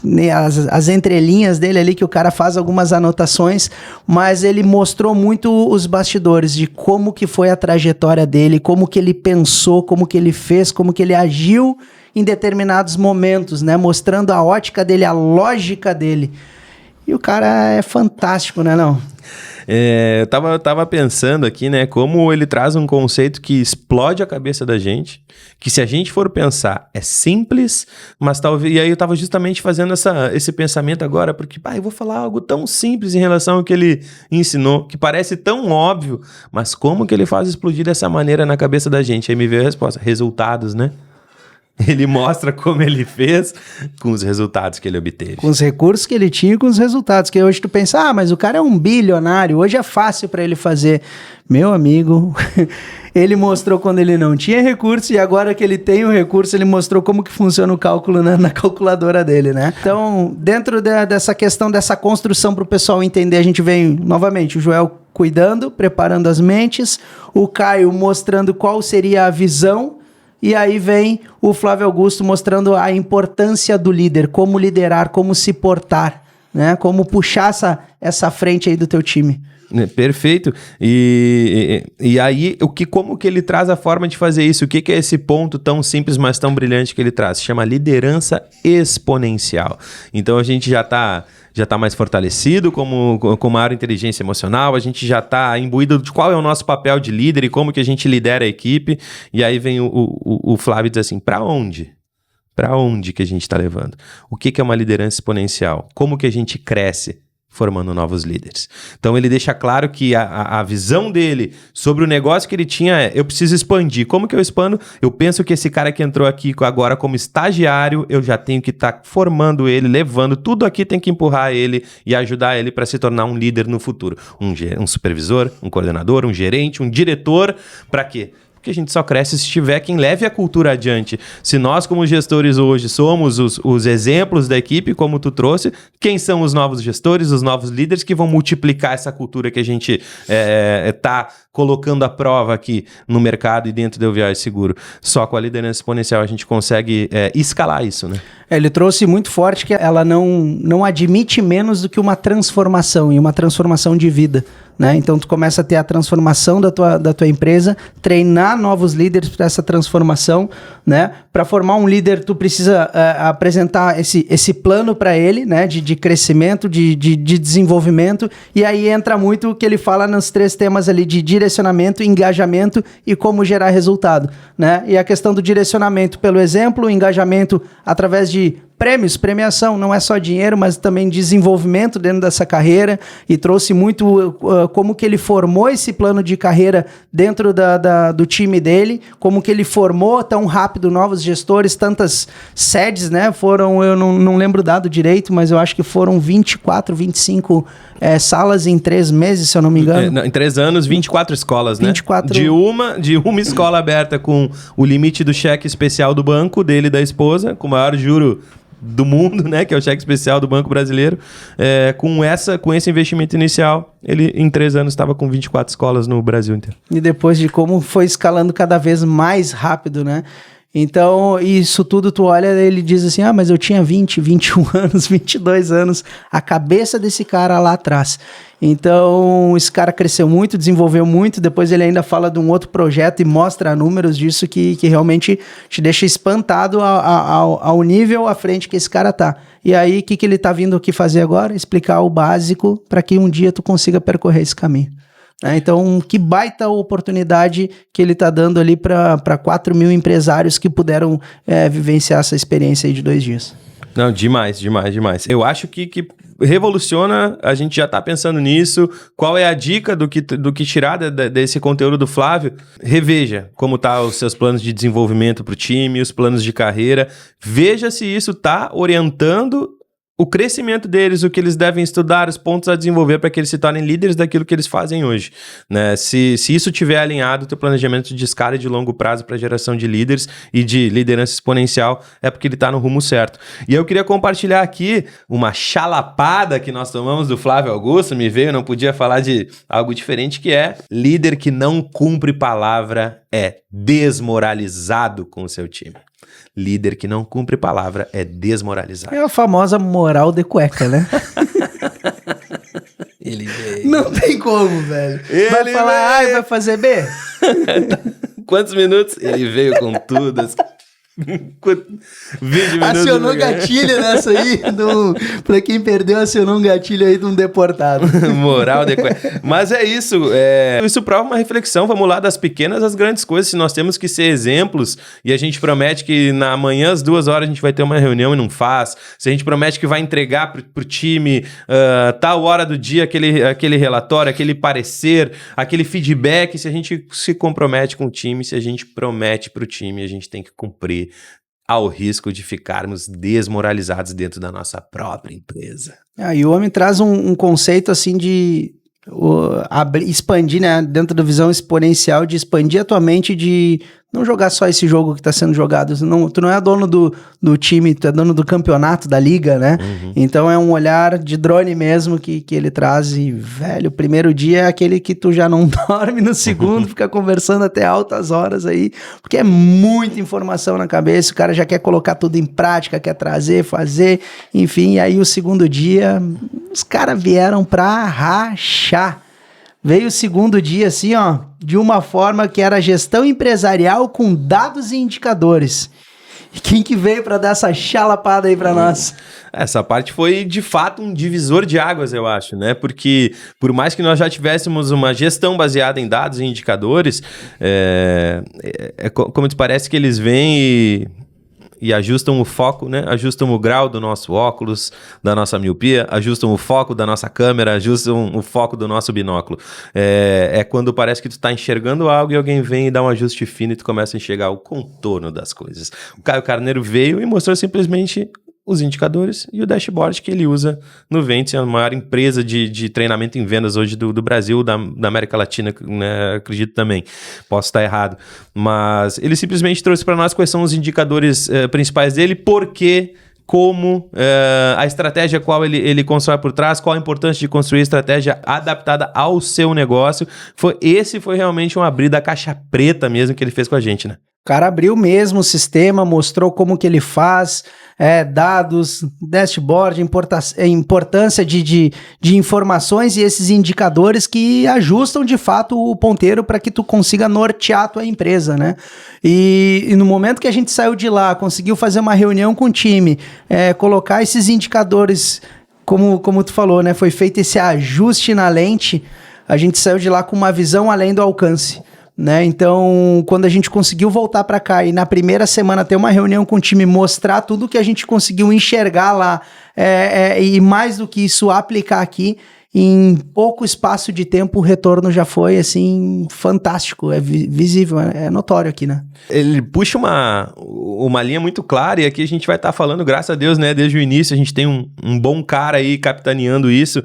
né, as entrelinhas dele ali que o cara faz algumas anotações, mas ele mostrou muito os bastidores de como que foi a trajetória dele, como que ele pensou, como que ele fez, como que ele agiu em determinados momentos, né? Mostrando a ótica dele, a lógica dele. E o cara é fantástico, né, não? Eu tava pensando aqui, né, como ele traz um conceito que explode a cabeça da gente, que se a gente for pensar, é simples, mas talvez... E aí eu tava justamente fazendo esse pensamento agora, porque, eu vou falar algo tão simples em relação ao que ele ensinou, que parece tão óbvio, mas como que ele faz explodir dessa maneira na cabeça da gente? Aí me veio a resposta: resultados, né? Ele mostra como ele fez com os resultados que ele obteve. Com os recursos que ele tinha e com os resultados. Que hoje tu pensa, mas o cara é um bilionário, hoje é fácil para ele fazer. Meu amigo, ele mostrou quando ele não tinha recurso e agora que ele tem o recurso, ele mostrou como que funciona o cálculo na calculadora dele, né? Então, dentro dessa questão, dessa construção para o pessoal entender, a gente vem, novamente, o Joel cuidando, preparando as mentes, o Caio mostrando qual seria a visão. E aí vem o Flávio Augusto mostrando a importância do líder, como liderar, como se portar, né? Como puxar essa frente aí do teu time. Perfeito. E aí, como que ele traz a forma de fazer isso? O que é esse ponto tão simples, mas tão brilhante que ele traz? Se chama liderança exponencial. Então, a gente já está já está mais fortalecido, com maior inteligência emocional, a gente já está imbuído de qual é o nosso papel de líder e como que a gente lidera a equipe. E aí vem o Flávio e diz assim, para onde? Para onde que a gente está levando? O que é uma liderança exponencial? Como que a gente cresce formando novos líderes? Então ele deixa claro que a visão dele sobre o negócio que ele tinha é, eu preciso expandir. Como que eu expando? Eu penso que esse cara que entrou aqui agora como estagiário, eu já tenho que estar formando ele, levando, tudo aqui tem que empurrar ele e ajudar ele para se tornar um líder no futuro. Um supervisor, um coordenador, um gerente, um diretor, para quê? Porque a gente só cresce se tiver quem leve a cultura adiante. Se nós, como gestores hoje, somos os exemplos da equipe, como tu trouxe, quem são os novos gestores, os novos líderes que vão multiplicar essa cultura que a gente está colocando à prova aqui no mercado e dentro do Viagem Seguro? Só com a liderança exponencial a gente consegue escalar isso, né? Ele trouxe muito forte que ela não admite menos do que uma transformação, e uma transformação de vida, né? Então tu começa a ter a transformação da tua empresa, treinar novos líderes para essa transformação, né? Para formar um líder tu precisa apresentar esse plano para ele, né? De crescimento, de desenvolvimento, e aí entra muito o que ele fala nos 3 temas ali de direcionamento, engajamento e como gerar resultado, né? E a questão do direcionamento pelo exemplo, o engajamento através de prêmios, premiação, não é só dinheiro, mas também desenvolvimento dentro dessa carreira, e trouxe muito como que ele formou esse plano de carreira dentro do time dele, como que ele formou tão rápido novos gestores, tantas sedes, né? Foram, eu não lembro o dado direito, mas eu acho que foram 24, 25 salas em 3 meses, se eu não me engano. Em 3 anos, 24 escolas, 24... né? De uma escola aberta com o limite do cheque especial do banco dele e da esposa, com o maior juro do mundo, né, que é o cheque especial do Banco Brasileiro, com esse investimento inicial, ele em 3 anos estava com 24 escolas no Brasil inteiro. E depois de como foi escalando cada vez mais rápido, né? Então, isso tudo tu olha, ele diz assim, mas eu tinha 20, 21 anos, 22 anos, a cabeça desse cara lá atrás. Então, esse cara cresceu muito, desenvolveu muito, depois ele ainda fala de um outro projeto e mostra números disso que realmente te deixa espantado ao nível à frente que esse cara tá. E aí, o que ele tá vindo aqui fazer agora? Explicar o básico para que um dia tu consiga percorrer esse caminho. Então, que baita oportunidade que ele está dando ali para 4 mil empresários que puderam vivenciar essa experiência aí de 2 dias. Não, demais. Eu acho que revoluciona, a gente já está pensando nisso. Qual é a dica do que tirar desse conteúdo do Flávio? Reveja como tá os seus planos de desenvolvimento para o time, os planos de carreira. Veja se isso está orientando o crescimento deles, o que eles devem estudar, os pontos a desenvolver para que eles se tornem líderes daquilo que eles fazem hoje, né? Se isso tiver alinhado, o teu planejamento de escala e de longo prazo para geração de líderes e de liderança exponencial, é porque ele está no rumo certo. E eu queria compartilhar aqui uma chalapada que nós tomamos do Flávio Augusto, me veio, não podia falar de algo diferente, que é: líder que não cumpre palavra é desmoralizado com o seu time. Líder que não cumpre palavra é desmoralizado. É a famosa moral de cueca, né? Ele veio. Não tem como, velho. Vai falar A e vai fazer B? Quantos minutos? Ele veio com tudo. 20 minutos. Acionou gatilho nessa aí. Pra quem perdeu, acionou um gatilho aí de um deportado. Moral de... Mas é isso. Isso prova uma reflexão. Vamos lá, das pequenas às grandes coisas. Se nós temos que ser exemplos e a gente promete que na manhã às 2 horas a gente vai ter uma reunião e não faz. Se a gente promete que vai entregar pro time tal hora do dia aquele relatório, aquele parecer, aquele feedback. Se a gente se compromete com o time, se a gente promete pro time, a gente tem que cumprir, ao risco de ficarmos desmoralizados dentro da nossa própria empresa. E o homem traz um conceito assim de expandir, né, dentro da visão exponencial, de expandir a tua mente, de não jogar só esse jogo que está sendo jogado. Tu não é dono do time, tu é dono do campeonato, da liga, né? Uhum. Então é um olhar de drone mesmo que ele traz. E, velho, o primeiro dia é aquele que tu já não dorme, no segundo fica conversando até altas horas aí, porque é muita informação na cabeça, o cara já quer colocar tudo em prática, quer trazer, fazer, enfim. E aí o segundo dia, os caras vieram pra rachar. Veio o segundo dia assim, ó, de uma forma que era gestão empresarial com dados e indicadores. E quem que veio para dar essa chalapada aí para nós? Essa parte foi, de fato, um divisor de águas, eu acho, né? Porque, por mais que nós já tivéssemos uma gestão baseada em dados e indicadores, como te parece que eles vêm e ajustam o foco, né? Ajustam o grau do nosso óculos, da nossa miopia, ajustam o foco da nossa câmera, ajustam o foco do nosso binóculo. É quando parece que tu tá enxergando algo e alguém vem e dá um ajuste fino e tu começa a enxergar o contorno das coisas. O Caio Carneiro veio e mostrou simplesmente os indicadores e o dashboard que ele usa no Ventus, é a maior empresa de treinamento em vendas hoje do Brasil, da América Latina, né? Acredito também. Posso estar errado. Mas ele simplesmente trouxe para nós quais são os indicadores principais dele, porque... como a estratégia qual ele constrói por trás, qual a importância de construir estratégia adaptada ao seu negócio. Esse foi realmente um abrir da caixa preta mesmo que ele fez com a gente, né? O cara abriu mesmo o sistema, mostrou como que ele faz, dados, dashboard, importância de informações e esses indicadores que ajustam de fato o ponteiro para que tu consiga nortear a tua empresa, né? E no momento que a gente saiu de lá, conseguiu fazer uma reunião com o time, colocar esses indicadores, como tu falou, né? Foi feito esse ajuste na lente, a gente saiu de lá com uma visão além do alcance. Né? Então, quando a gente conseguiu voltar para cá e na primeira semana ter uma reunião com o time, mostrar tudo que a gente conseguiu enxergar lá e mais do que isso, aplicar aqui, em pouco espaço de tempo o retorno já foi assim fantástico, é visível, é notório aqui, né? Ele puxa uma linha muito clara e aqui a gente vai estar falando, graças a Deus, né, desde o início a gente tem um bom cara aí capitaneando isso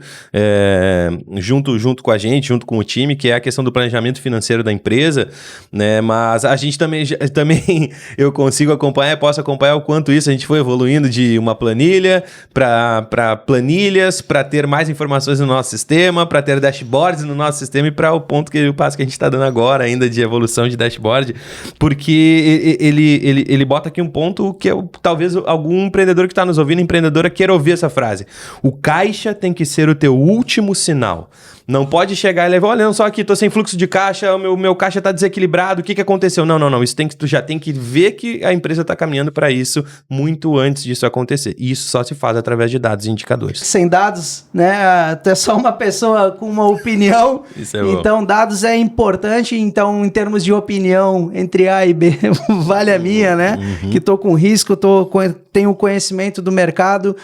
junto com a gente, junto com o time, que é a questão do planejamento financeiro da empresa, né, mas a gente também eu consigo acompanhar, posso acompanhar o quanto isso a gente foi evoluindo de uma planilha para planilhas, para ter mais informações no nosso sistema, para ter dashboards no nosso sistema e para o passo que a gente está dando agora ainda de evolução de dashboard, porque ele bota aqui um ponto que talvez algum empreendedor que está nos ouvindo, empreendedora, queira ouvir essa frase. O caixa tem que ser o teu último sinal. Não pode chegar e levar, olha só aqui, tô sem fluxo de caixa, o meu caixa tá desequilibrado, o que aconteceu? Não, isso tu já tem que ver que a empresa tá caminhando para isso muito antes disso acontecer. E isso só se faz através de dados e indicadores. Sem dados, né, tu é só uma pessoa com uma opinião, isso então dados é importante, então em termos de opinião entre A e B, vale a minha, né, que tô com risco, tenho conhecimento do mercado,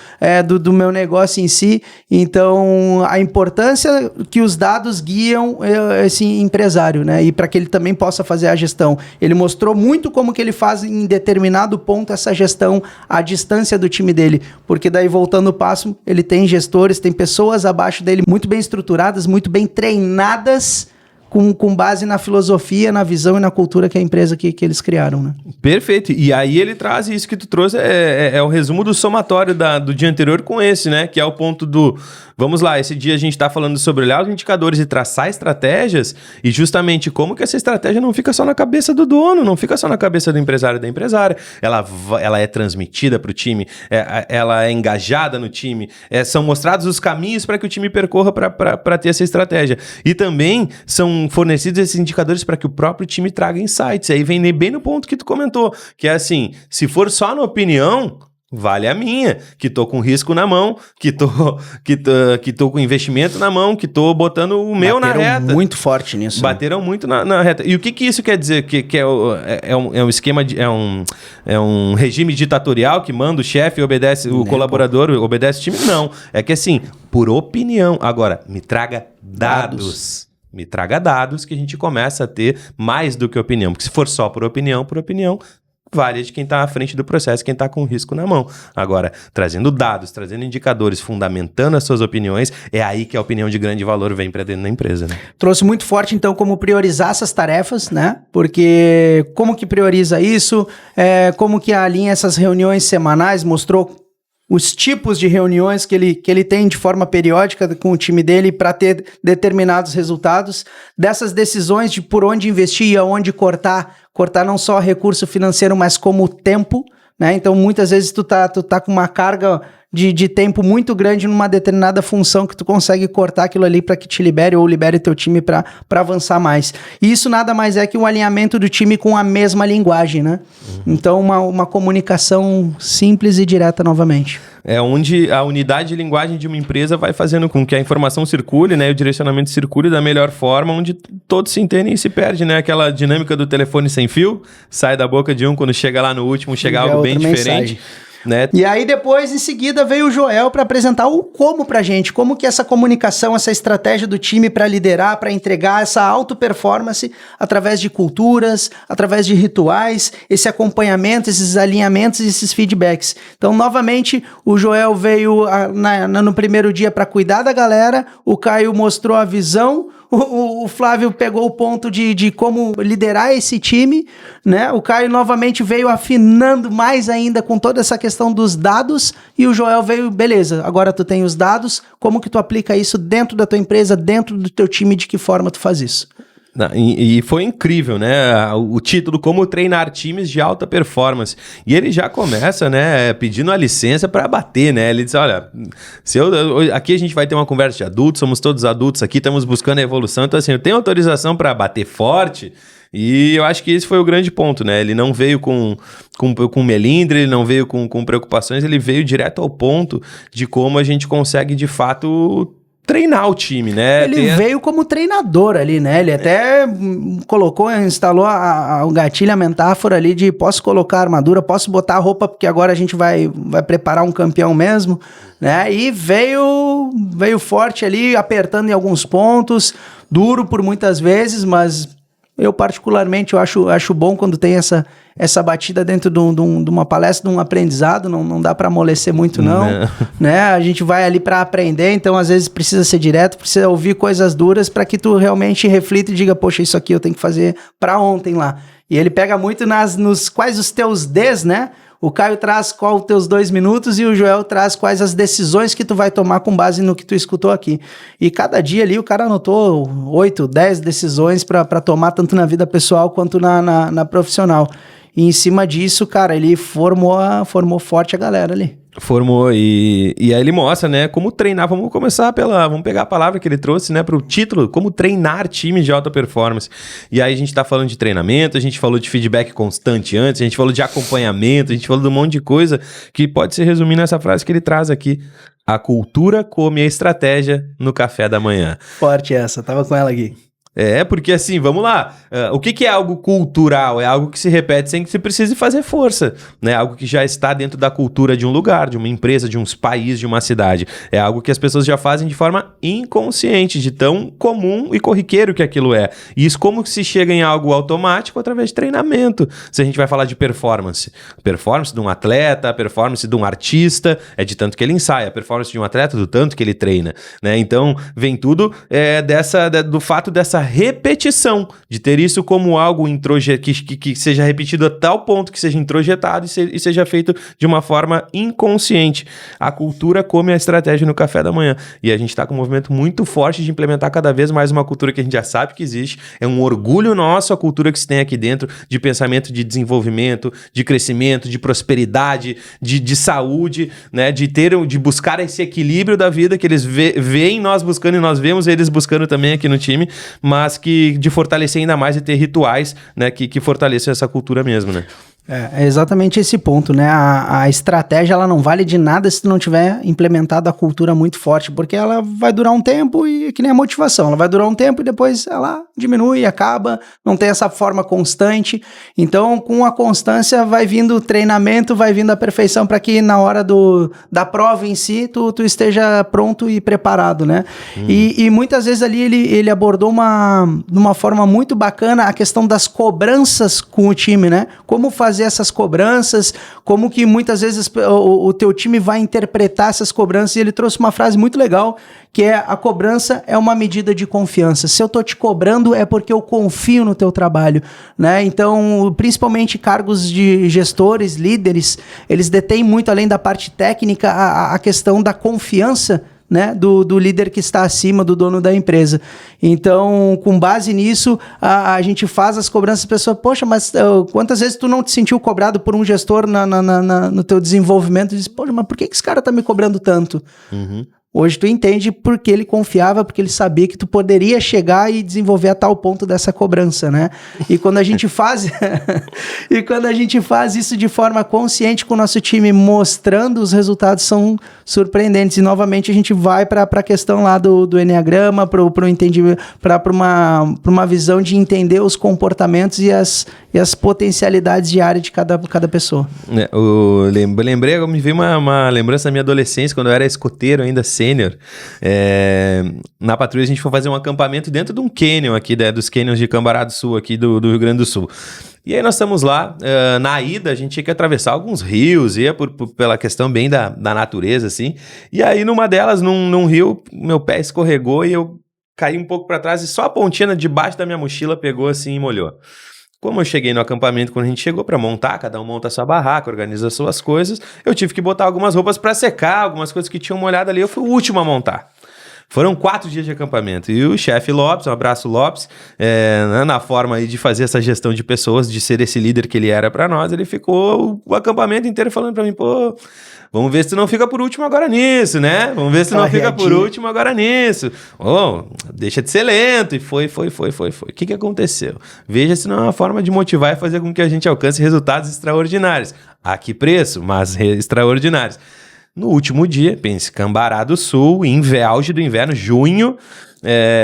do meu negócio em si, então a importância que os dados guiam esse empresário, né? E para que ele também possa fazer a gestão. Ele mostrou muito como que ele faz em determinado ponto essa gestão à distância do time dele, porque daí voltando o passo, ele tem gestores, tem pessoas abaixo dele muito bem estruturadas, muito bem treinadas, com base na filosofia, na visão e na cultura que a empresa que eles criaram, né? Perfeito. E aí ele traz isso que tu trouxe, é o resumo do somatório do dia anterior com esse, né? Que é o ponto do... Vamos lá, esse dia a gente está falando sobre olhar os indicadores e traçar estratégias e justamente como que essa estratégia não fica só na cabeça do dono, não fica só na cabeça do empresário e da empresária. Ela é transmitida para o time, ela é engajada no time, são mostrados os caminhos para que o time percorra para ter essa estratégia. E também são fornecidos esses indicadores para que o próprio time traga insights. Aí vem bem no ponto que tu comentou, que é assim, se for só na opinião... Vale a minha, que tô com risco na mão, que tô com investimento na mão, que tô botando o meu na reta. Bateram muito forte nisso. Bateram muito na reta. E o que isso quer dizer? Que é um esquema, é um regime ditatorial que manda o chefe e obedece, o colaborador obedece o time? Não. É que assim, por opinião. Agora, me traga dados. Me traga dados que a gente começa a ter mais do que opinião. Porque se for só por opinião, vale de quem está à frente do processo, quem está com o risco na mão. Agora, trazendo dados, trazendo indicadores, fundamentando as suas opiniões, é aí que a opinião de grande valor vem para dentro da empresa, né? Trouxe muito forte, então, como priorizar essas tarefas, né? Porque como que prioriza isso? Como que alinha essas reuniões semanais? Mostrou os tipos de reuniões que ele tem de forma periódica com o time dele para ter determinados resultados, dessas decisões de por onde investir e aonde cortar não só recurso financeiro, mas como tempo, né? Então, muitas vezes tu tá com uma carga de tempo muito grande numa determinada função que tu consegue cortar aquilo ali para que te libere ou libere teu time para avançar mais. E isso nada mais é que um alinhamento do time com a mesma linguagem, né? Então, uma comunicação simples e direta novamente. É onde a unidade de linguagem de uma empresa vai fazendo com que a informação circule, né? E o direcionamento circule da melhor forma, onde todos se entendem e se perde, né? Aquela dinâmica do telefone sem fio, sai da boca de um, quando chega lá no último, chega algo bem diferente. Né? E aí depois, em seguida, veio o Joel para apresentar o como pra gente, como que essa comunicação, essa estratégia do time para liderar, para entregar essa auto-performance através de culturas, através de rituais, esse acompanhamento, esses alinhamentos e esses feedbacks. Então, novamente, o Joel veio no primeiro dia para cuidar da galera, o Caio mostrou a visão, o Flávio pegou o ponto de como liderar esse time, né? O Caio novamente veio afinando mais ainda com toda essa questão dos dados e o Joel veio, beleza, agora tu tem os dados, como que tu aplica isso dentro da tua empresa, dentro do teu time, de que forma tu faz isso? E foi incrível, né? O título, Como Treinar Times de Alta Performance. E ele já começa, né, pedindo a licença para bater, né? Ele diz, olha, aqui a gente vai ter uma conversa de adultos, somos todos adultos aqui, estamos buscando a evolução, então assim, eu tenho autorização para bater forte. E eu acho que esse foi o grande ponto, né? Ele não veio com melindre, ele não veio com preocupações, ele veio direto ao ponto de como a gente consegue, de fato, treinar o time, né? Ele veio como treinador ali, né? Ele até instalou o gatilho, a metáfora ali de posso colocar a armadura, posso botar a roupa, porque agora a gente vai preparar um campeão mesmo, né? E veio forte ali, apertando em alguns pontos, duro por muitas vezes, mas eu particularmente eu acho bom quando tem essa batida dentro de uma palestra, de um aprendizado, não dá para amolecer muito não, né? A gente vai ali para aprender, então às vezes precisa ser direto, precisa ouvir coisas duras para que tu realmente reflita e diga, poxa, isso aqui eu tenho que fazer para ontem lá. E ele pega muito nos quais os teus Ds, né? O Caio traz qual os teus 2 minutos e o Joel traz quais as decisões que tu vai tomar com base no que tu escutou aqui. E cada dia ali o cara anotou 8, 10 decisões para tomar, tanto na vida pessoal quanto na profissional. E em cima disso, cara, ele formou forte a galera ali. Formou, e aí ele mostra, né, como treinar. Vamos pegar a palavra que ele trouxe, né, pro título, como treinar times de alta performance. E aí a gente tá falando de treinamento, a gente falou de feedback constante antes, a gente falou de acompanhamento, a gente falou de um monte de coisa que pode se resumir nessa frase que ele traz aqui: a cultura come a estratégia no café da manhã. Forte essa, tava com ela aqui. Porque assim, vamos lá, o que é algo cultural? É algo que se repete sem que se precise fazer força, né? Algo que já está dentro da cultura de um lugar, de uma empresa, de um país, de uma cidade. É algo que as pessoas já fazem de forma inconsciente, de tão comum e corriqueiro que aquilo é. E isso como que se chega em algo automático? Através de treinamento. Se a gente vai falar de performance de um atleta, performance de um artista, é de tanto que ele ensaia, a performance de um atleta do tanto que ele treina, né? Então, vem tudo do fato dessa repetição, de ter isso como algo que seja repetido a tal ponto que seja introjetado e seja feito de uma forma inconsciente. A cultura come a estratégia no café da manhã. E a gente está com um movimento muito forte de implementar cada vez mais uma cultura que a gente já sabe que existe. É um orgulho nosso a cultura que se tem aqui dentro, de pensamento de desenvolvimento, de crescimento, de prosperidade, de saúde, né? De buscar esse equilíbrio da vida que eles veem nós buscando e nós vemos eles buscando também aqui no time, mas que de fortalecer ainda mais e ter rituais, né, que fortaleçam essa cultura mesmo, né? É exatamente esse ponto, né? A estratégia, ela não vale de nada se tu não tiver implementado a cultura muito forte, porque ela vai durar um tempo e que nem a motivação, ela vai durar um tempo e depois ela diminui, acaba, não tem essa forma constante. Então, com a constância vai vindo o treinamento, vai vindo a perfeição para que na hora da prova em si, tu esteja pronto e preparado, né? E muitas vezes ali ele abordou de uma forma muito bacana a questão das cobranças com o time, né? Como fazer essas cobranças, como que muitas vezes o teu time vai interpretar essas cobranças, e ele trouxe uma frase muito legal, que é: a cobrança é uma medida de confiança. Se eu tô te cobrando é porque eu confio no teu trabalho, né? Então, principalmente cargos de gestores, líderes, eles detêm muito, além da parte técnica, a questão da confiança né, do líder que está acima, do dono da empresa. Então, com base nisso, a gente faz as cobranças, a pessoa, poxa, mas quantas vezes tu não te sentiu cobrado por um gestor no teu desenvolvimento? E diz, poxa, mas por que esse cara tá me cobrando tanto? Uhum. Hoje tu entende porque ele confiava, porque ele sabia que tu poderia chegar e desenvolver a tal ponto dessa cobrança, né? E quando a gente faz isso de forma consciente com o nosso time, mostrando, os resultados são surpreendentes. E novamente a gente vai para a questão lá do Enneagrama, para uma visão de entender os comportamentos e as potencialidades diárias de cada pessoa. Lembrei, me veio uma lembrança da minha adolescência, quando eu era escoteiro ainda, sênior. Na patrulha a gente foi fazer um acampamento dentro de um canyon aqui, dos canyons de Cambará do Sul, aqui do Rio Grande do Sul. E aí nós estamos lá, na ida a gente tinha que atravessar alguns rios, ia pela questão bem da natureza, assim. E aí numa delas, num rio, meu pé escorregou e eu caí um pouco para trás e só a pontinha debaixo da minha mochila pegou assim e molhou. Como eu cheguei no acampamento, quando a gente chegou para montar, cada um monta a sua barraca, organiza as suas coisas, eu tive que botar algumas roupas para secar, algumas coisas que tinham molhado ali, eu fui o último a montar. Foram 4 dias de acampamento. E o chefe Lopes, um abraço Lopes, na forma aí de fazer essa gestão de pessoas, de ser esse líder que ele era para nós, ele ficou o acampamento inteiro falando para mim, pô, vamos ver se tu não fica por último agora nisso, né? Vamos ver se tu não fica por último agora nisso. Oh, deixa de ser lento. E foi. O que aconteceu? Veja se não é uma forma de motivar e fazer com que a gente alcance resultados extraordinários. A que preço? Mas extraordinários. No último dia, pense, Cambará do Sul, auge do inverno, junho,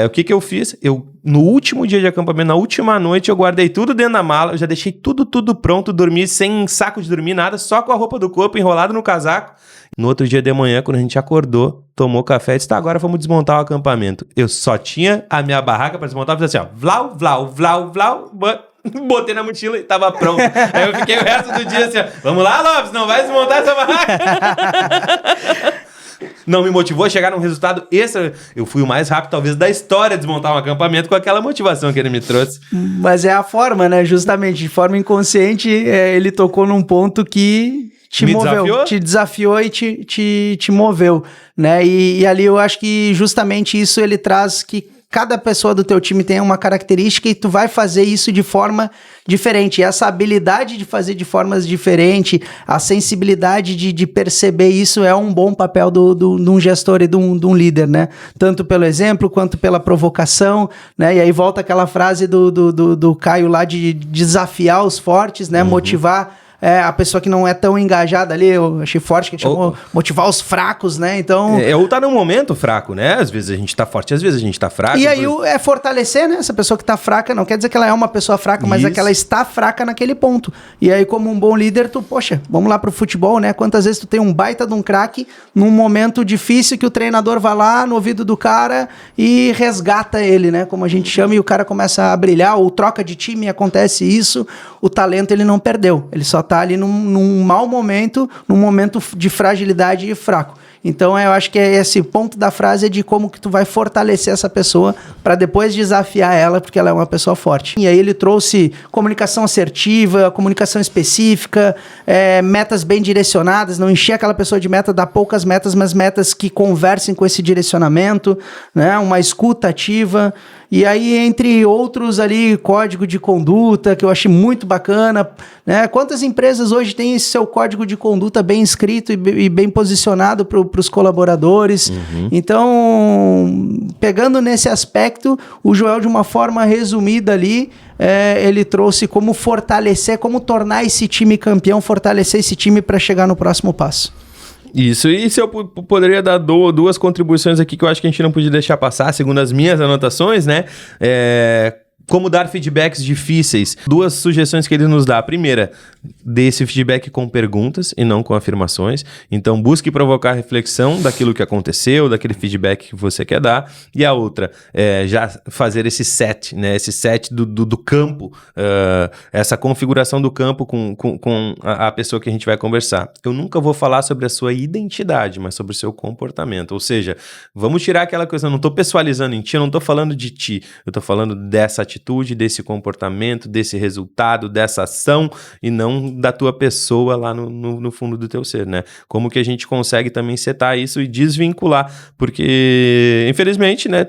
o que eu fiz? No último dia de acampamento, na última noite, eu guardei tudo dentro da mala, eu já deixei tudo pronto, dormi sem saco de dormir, nada, só com a roupa do corpo enrolado no casaco. No outro dia de manhã, quando a gente acordou, tomou café e disse, tá, agora vamos desmontar o acampamento. Eu só tinha a minha barraca para desmontar, fiz assim, ó, vlau, botei na mochila e tava pronto. Aí eu fiquei o resto do dia assim, ó, vamos lá, Lopes, não vai desmontar essa barraca. Não me motivou a chegar num resultado extra. Eu fui o mais rápido, talvez, da história de desmontar um acampamento com aquela motivação que ele me trouxe. Mas é a forma, né? Justamente, de forma inconsciente, ele tocou num ponto que te desafiou e te moveu, né? E ali eu acho que justamente isso ele traz que cada pessoa do teu time tem uma característica e tu vai fazer isso de forma diferente. E essa habilidade de fazer de formas diferentes, a sensibilidade de perceber isso é um bom papel de um gestor e de um líder, né? Tanto pelo exemplo quanto pela provocação, né? E aí volta aquela frase do Caio lá de desafiar os fortes, né? Motivar a pessoa que não é tão engajada ali, eu achei forte que ele chamou motivar os fracos, né? Então... ou tá num momento fraco, né? Às vezes a gente tá forte, às vezes a gente tá fraco. E aí é fortalecer, né? Essa pessoa que tá fraca, não quer dizer que ela é uma pessoa fraca, mas é que ela está fraca naquele ponto. E aí, como um bom líder, poxa, vamos lá pro futebol, né? Quantas vezes tu tem um baita de um craque num momento difícil que o treinador vai lá no ouvido do cara e resgata ele, né? Como a gente chama, e o cara começa a brilhar, ou troca de time, acontece isso, o talento ele não perdeu, ele só tá ali num mau momento, num momento de fragilidade e fraco. Então, eu acho que esse ponto da frase é de como que tu vai fortalecer essa pessoa para depois desafiar ela, porque ela é uma pessoa forte. E aí ele trouxe comunicação assertiva, comunicação específica, metas bem direcionadas, não encher aquela pessoa de meta, dar poucas metas, mas metas que conversem com esse direcionamento, né? Uma escuta ativa. E aí, entre outros ali, código de conduta, que eu achei muito bacana, né? Quantas empresas hoje têm esse seu código de conduta bem escrito e bem posicionado para os colaboradores? Uhum. Então, pegando nesse aspecto, o Joel, de uma forma resumida ali, ele trouxe como fortalecer, como tornar esse time campeão, fortalecer esse time para chegar no próximo passo. Isso, e se eu poderia dar duas contribuições aqui que eu acho que a gente não podia deixar passar, segundo as minhas anotações, né? Como dar feedbacks difíceis. 2 sugestões que ele nos dá. A primeira, dê esse feedback com perguntas e não com afirmações. Então, busque provocar reflexão daquilo que aconteceu, daquele feedback que você quer dar. E a outra, já fazer esse set, né? Esse set do campo, essa configuração do campo com a pessoa que a gente vai conversar. Eu nunca vou falar sobre a sua identidade, mas sobre o seu comportamento. Ou seja, vamos tirar aquela coisa, eu não estou pessoalizando em ti, eu não estou falando de ti, eu estou falando dessa atitude atitude, desse comportamento, desse resultado, dessa ação e não da tua pessoa lá no fundo do teu ser, né? Como que a gente consegue também setar isso e desvincular, porque infelizmente, né,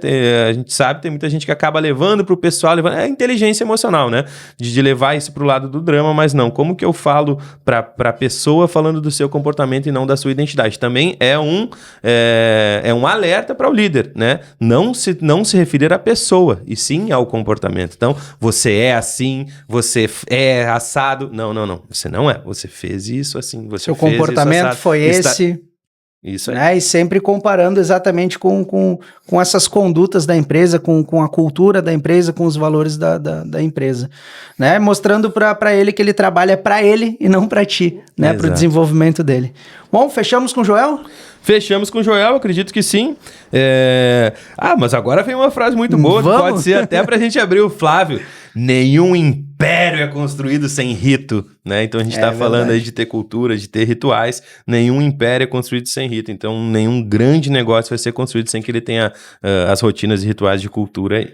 a gente sabe, tem muita gente que acaba levando pro pessoal, é inteligência emocional, né? De levar isso pro lado do drama, mas não, como que eu falo pra pessoa falando do seu comportamento e não da sua identidade? Também é um alerta para o líder, né? Não se referir à pessoa, e sim ao comportamento. Então, você é assim, você é assado. Não. Você não é. Você fez isso assim. Seu comportamento foi esse. Isso aí. Né? E sempre comparando exatamente com essas condutas da empresa, com a cultura da empresa, com os valores da empresa. Né? Mostrando para ele que ele trabalha para ele e não para ti, né? Para o desenvolvimento dele. Bom, fechamos com o Joel? Fechamos com o Joel, acredito que sim. Mas agora vem uma frase muito boa, que pode ser até pra gente abrir o Flávio. Nenhum império é construído sem rito, né? Então a gente tá falando aí de ter cultura, de ter rituais. Nenhum império é construído sem rito. Então nenhum grande negócio vai ser construído sem que ele tenha as rotinas e rituais de cultura aí.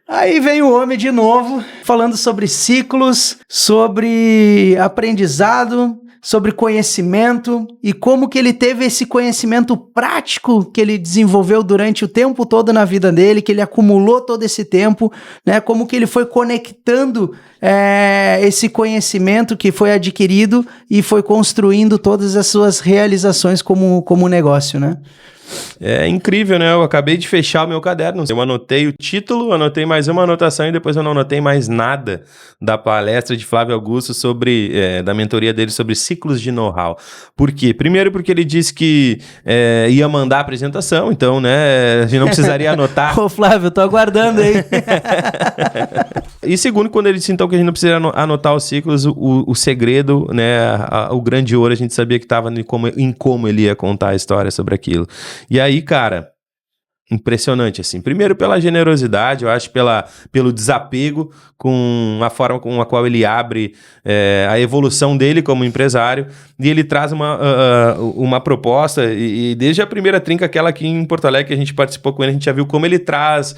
Aí vem o homem de novo, falando sobre ciclos, sobre aprendizado, sobre conhecimento e como que ele teve esse conhecimento prático que ele desenvolveu durante o tempo todo na vida dele, que ele acumulou todo esse tempo, né? Como que ele foi conectando esse conhecimento que foi adquirido e foi construindo todas as suas realizações como negócio, né? É incrível, né? Eu acabei de fechar o meu caderno. Eu anotei o título, anotei mais uma anotação e depois eu não anotei mais nada da palestra de Flávio Augusto da mentoria dele sobre ciclos de know-how. Por quê? Primeiro porque ele disse que ia mandar a apresentação, então, né, a gente não precisaria anotar. Ô Flávio, eu tô aguardando aí. E segundo, quando ele disse então que a gente não precisa anotar os ciclos, o segredo, né, o grande ouro, a gente sabia que estava em como ele ia contar a história sobre aquilo. E aí, cara, impressionante, assim. Primeiro pela generosidade, eu acho pelo desapego com a forma com a qual ele abre a evolução dele como empresário, e ele traz uma proposta, e desde a primeira trinca, aquela aqui em Porto Alegre que a gente participou com ele, a gente já viu como ele traz,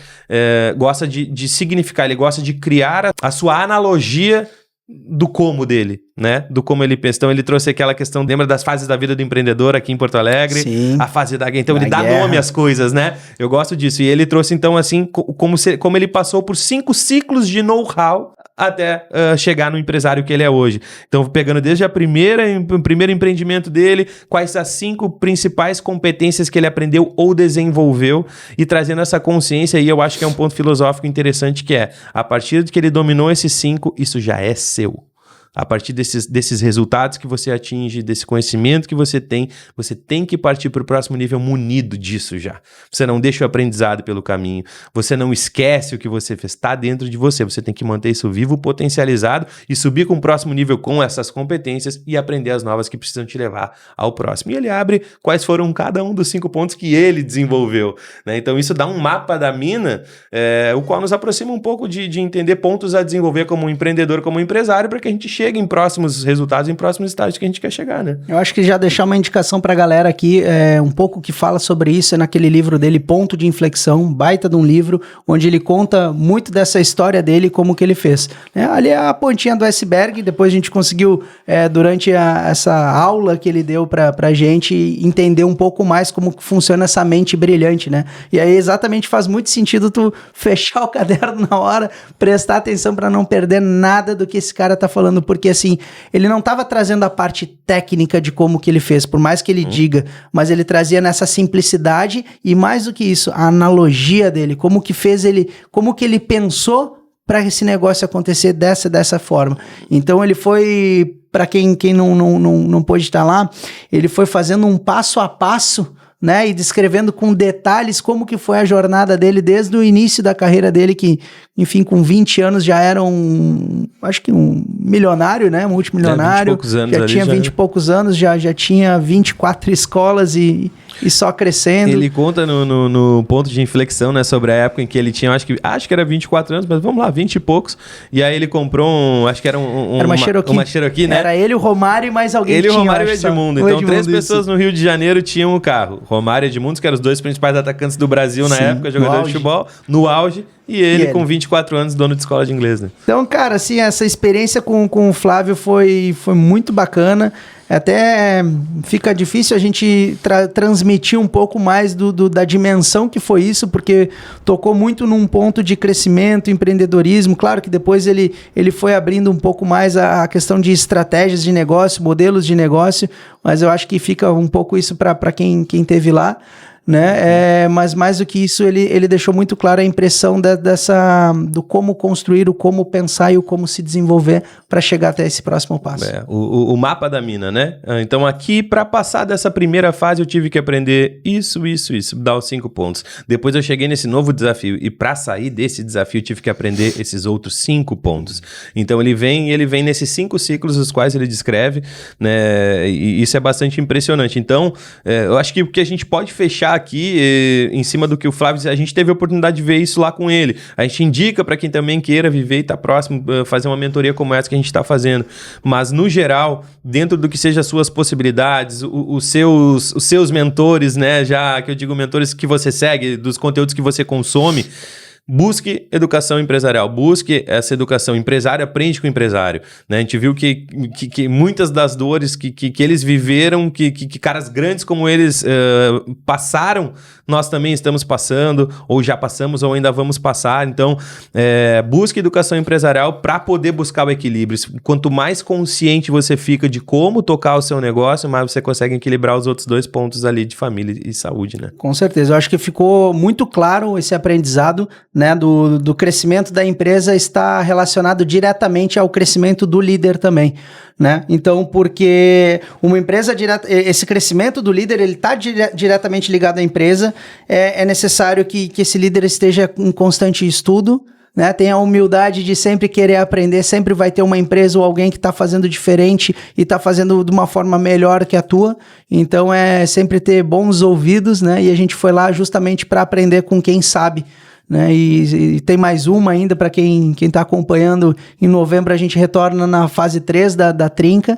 gosta de significar, ele gosta de criar a sua analogia do como dele, né? Do como ele pensa. Então ele trouxe aquela questão, lembra das fases da vida do empreendedor aqui em Porto Alegre? Sim. A fase da guerra. Então ele dá nome às coisas, né? Eu gosto disso. E ele trouxe então assim, como ele passou por 5 ciclos de know-how até chegar no empresário que ele é hoje. Então, pegando desde o primeiro empreendimento dele, quais as 5 principais competências que ele aprendeu ou desenvolveu, e trazendo essa consciência, e eu acho que é um ponto filosófico interessante, que a partir de que ele dominou esses 5, isso já é seu. A partir desses resultados que você atinge, desse conhecimento que você tem que partir para o próximo nível munido disso já. Você não deixa o aprendizado pelo caminho, você não esquece o que você fez, está dentro de você. Você tem que manter isso vivo, potencializado e subir com o próximo nível com essas competências e aprender as novas que precisam te levar ao próximo. E ele abre quais foram cada um dos 5 pontos que ele desenvolveu, né? Então isso dá um mapa da mina, o qual nos aproxima um pouco de entender pontos a desenvolver como empreendedor, como empresário, para que a gente chegue em próximos resultados, em próximos estágios que a gente quer chegar, né? Eu acho que já deixar uma indicação pra galera aqui, um pouco que fala sobre isso, naquele livro dele, Ponto de Inflexão, baita de um livro, onde ele conta muito dessa história dele, como que ele fez. Ali é a pontinha do iceberg, depois a gente conseguiu, durante essa aula que ele deu pra gente, entender um pouco mais como que funciona essa mente brilhante, né? E aí exatamente faz muito sentido tu fechar o caderno na hora, prestar atenção pra não perder nada do que esse cara tá falando, porque assim, ele não estava trazendo a parte técnica de como que ele fez, por mais que ele diga, mas ele trazia nessa simplicidade e mais do que isso, a analogia dele, como que ele pensou para esse negócio acontecer dessa forma. Então ele foi, para quem não pôde estar lá, ele foi fazendo um passo a passo, né, e descrevendo com detalhes como que foi a jornada dele desde o início da carreira dele, que, enfim, com 20 anos já era acho que um milionário, né, multimilionário, 20 e poucos anos já tinha 20 e poucos anos, já tinha 24 escolas e só crescendo. Ele conta no ponto de inflexão, né, sobre a época em que ele tinha, acho que era 24 anos, mas vamos lá, 20 e poucos, e aí ele comprou acho que era uma Cherokee. Uma Cherokee, né? Era ele, o Romário e mais alguém ele, que tinha. Ele, o Romário e o Edmundo. Então, 3 pessoas no Rio de Janeiro tinham o carro. Romário e Edmundo, que eram os dois principais atacantes do Brasil na Sim, época, jogador de futebol, no auge, e ele com 24 anos, dono de escola de inglês, né? Então, cara, assim, essa experiência com o Flávio foi muito bacana. Até fica difícil a gente transmitir um pouco mais da dimensão que foi isso, porque tocou muito num ponto de crescimento, empreendedorismo. Claro que depois ele foi abrindo um pouco mais a questão de estratégias de negócio, modelos de negócio, mas eu acho que fica um pouco isso para quem teve lá. Né? Mas mais do que isso, ele deixou muito clara a impressão do como construir, o como pensar e o como se desenvolver para chegar até esse próximo passo. O mapa da mina, né? Então aqui, para passar dessa primeira fase, eu tive que aprender isso, dar os 5 pontos. Depois eu cheguei nesse novo desafio e para sair desse desafio eu tive que aprender esses outros 5 pontos. Então ele vem nesses 5 ciclos os quais ele descreve, né? E isso é bastante impressionante. Então, eu acho que o que a gente pode fechar aqui, em cima do que o Flávio, a gente teve a oportunidade de ver isso lá com ele. A gente indica para quem também queira viver e tá próximo, fazer uma mentoria como essa que a gente está fazendo. Mas, no geral, dentro do que seja as suas possibilidades, os seus mentores, né? Já que eu digo mentores que você segue, dos conteúdos que você consome, busque educação empresarial, busque essa educação empresária, aprende com o empresário, né? A gente viu que muitas das dores que eles viveram, que caras grandes como eles passaram, nós também estamos passando, ou já passamos, ou ainda vamos passar. Então, busque educação empresarial para poder buscar o equilíbrio. Quanto mais consciente você fica de como tocar o seu negócio, mais você consegue equilibrar os outros 2 pontos ali de família e saúde, né? Com certeza. Eu acho que ficou muito claro esse aprendizado, né, do crescimento da empresa está relacionado diretamente ao crescimento do líder também, né? Então, porque uma empresa, esse crescimento do líder, ele está diretamente ligado à empresa, é necessário que esse líder esteja em constante estudo, né? Tenha a humildade de sempre querer aprender, sempre vai ter uma empresa ou alguém que está fazendo diferente e está fazendo de uma forma melhor que a tua, então é sempre ter bons ouvidos, né? E a gente foi lá justamente para aprender com quem sabe, né? E tem mais uma ainda para quem está acompanhando. Em novembro a gente retorna na fase 3 da Trinca,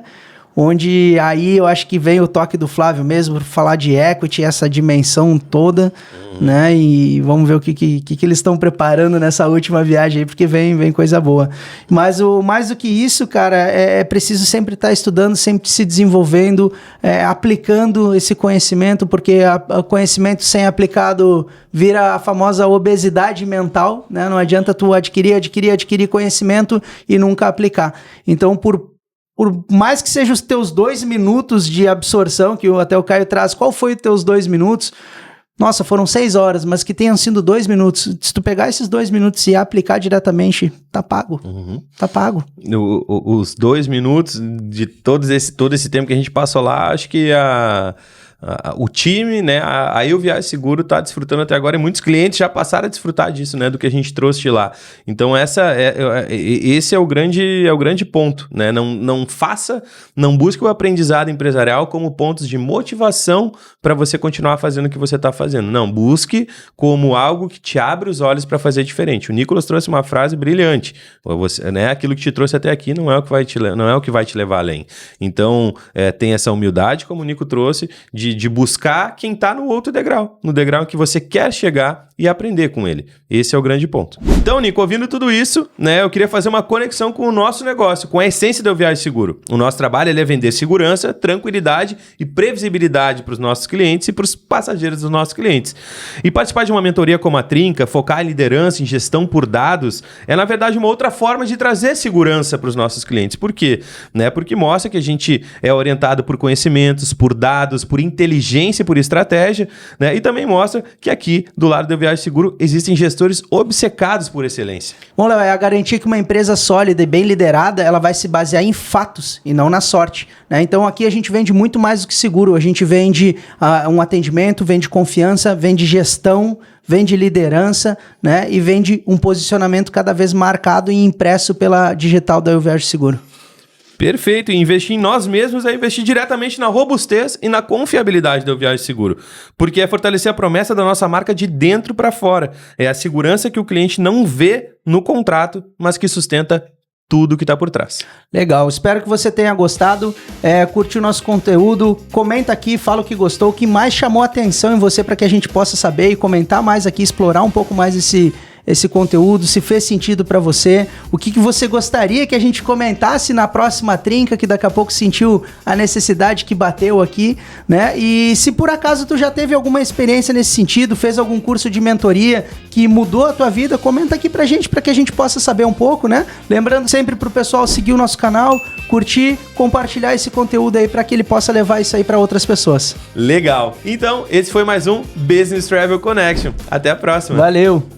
onde aí eu acho que vem o toque do Flávio mesmo, falar de equity, essa dimensão toda, né? E vamos ver o que eles estão preparando nessa última viagem aí, porque vem coisa boa. Mas mais do que isso, cara, é preciso sempre estar estudando, sempre se desenvolvendo, aplicando esse conhecimento, porque o conhecimento sem aplicado vira a famosa obesidade mental, né? Não adianta tu adquirir conhecimento e nunca aplicar. Então, por mais que sejam os teus 2 minutos de absorção, que até o Caio traz, qual foi os teus 2 minutos? Nossa, foram 6 horas, mas que tenham sido 2 minutos. Se tu pegar esses 2 minutos e aplicar diretamente, tá pago. Tá pago. Os 2 minutos de todo esse tempo que a gente passou lá, acho que o time, né, a Eu Viagem Seguro está desfrutando até agora, e muitos clientes já passaram a desfrutar disso, né, do que a gente trouxe de lá. Então esse é o grande ponto, né? Não busque o aprendizado empresarial como pontos de motivação para você continuar fazendo o que você está fazendo. Não, busque como algo que te abre os olhos para fazer diferente. O Nicolas trouxe uma frase brilhante. Né, aquilo que te trouxe até aqui não é o que vai te levar além. Então, tem essa humildade, como o Nico trouxe, de buscar quem está no outro degrau, no degrau que você quer chegar e aprender com ele. Esse é o grande ponto. Então, Nico, ouvindo tudo isso, né, eu queria fazer uma conexão com o nosso negócio, com a essência do Eu Viagem Seguro. O nosso trabalho é vender segurança, tranquilidade e previsibilidade para os nossos clientes e para os passageiros dos nossos clientes. E participar de uma mentoria como a Trinca, focar em liderança, em gestão por dados, é, na verdade, uma outra forma de trazer segurança para os nossos clientes. Por quê? Né, porque mostra que a gente é orientado por conhecimentos, por dados, por inteligência, por estratégia, né? E também mostra que aqui, do lado do Viagem Seguro, existem gestores obcecados por excelência. Bom, Léo, é a garantia que uma empresa sólida e bem liderada, ela vai se basear em fatos e não na sorte, né? Então aqui a gente vende muito mais do que seguro, a gente vende um atendimento, vende confiança, vende gestão, vende liderança, né? E vende um posicionamento cada vez marcado e impresso pela digital da Eu Viagem Seguro. Perfeito, e investir em nós mesmos é investir diretamente na robustez e na confiabilidade do Viagem Seguro, porque é fortalecer a promessa da nossa marca de dentro para fora. É a segurança que o cliente não vê no contrato, mas que sustenta tudo que está por trás. Legal, espero que você tenha gostado, curtiu o nosso conteúdo, comenta aqui, fala o que gostou, o que mais chamou a atenção em você para que a gente possa saber e comentar mais aqui, explorar um pouco mais esse conteúdo, se fez sentido para você, o que você gostaria que a gente comentasse na próxima trinca, que daqui a pouco sentiu a necessidade que bateu aqui, né? E se por acaso tu já teve alguma experiência nesse sentido, fez algum curso de mentoria que mudou a tua vida, comenta aqui pra gente, para que a gente possa saber um pouco, né? Lembrando sempre pro pessoal seguir o nosso canal, curtir, compartilhar esse conteúdo aí para que ele possa levar isso aí para outras pessoas. Legal. Então, esse foi mais um Business Travel Connection. Até a próxima. Valeu!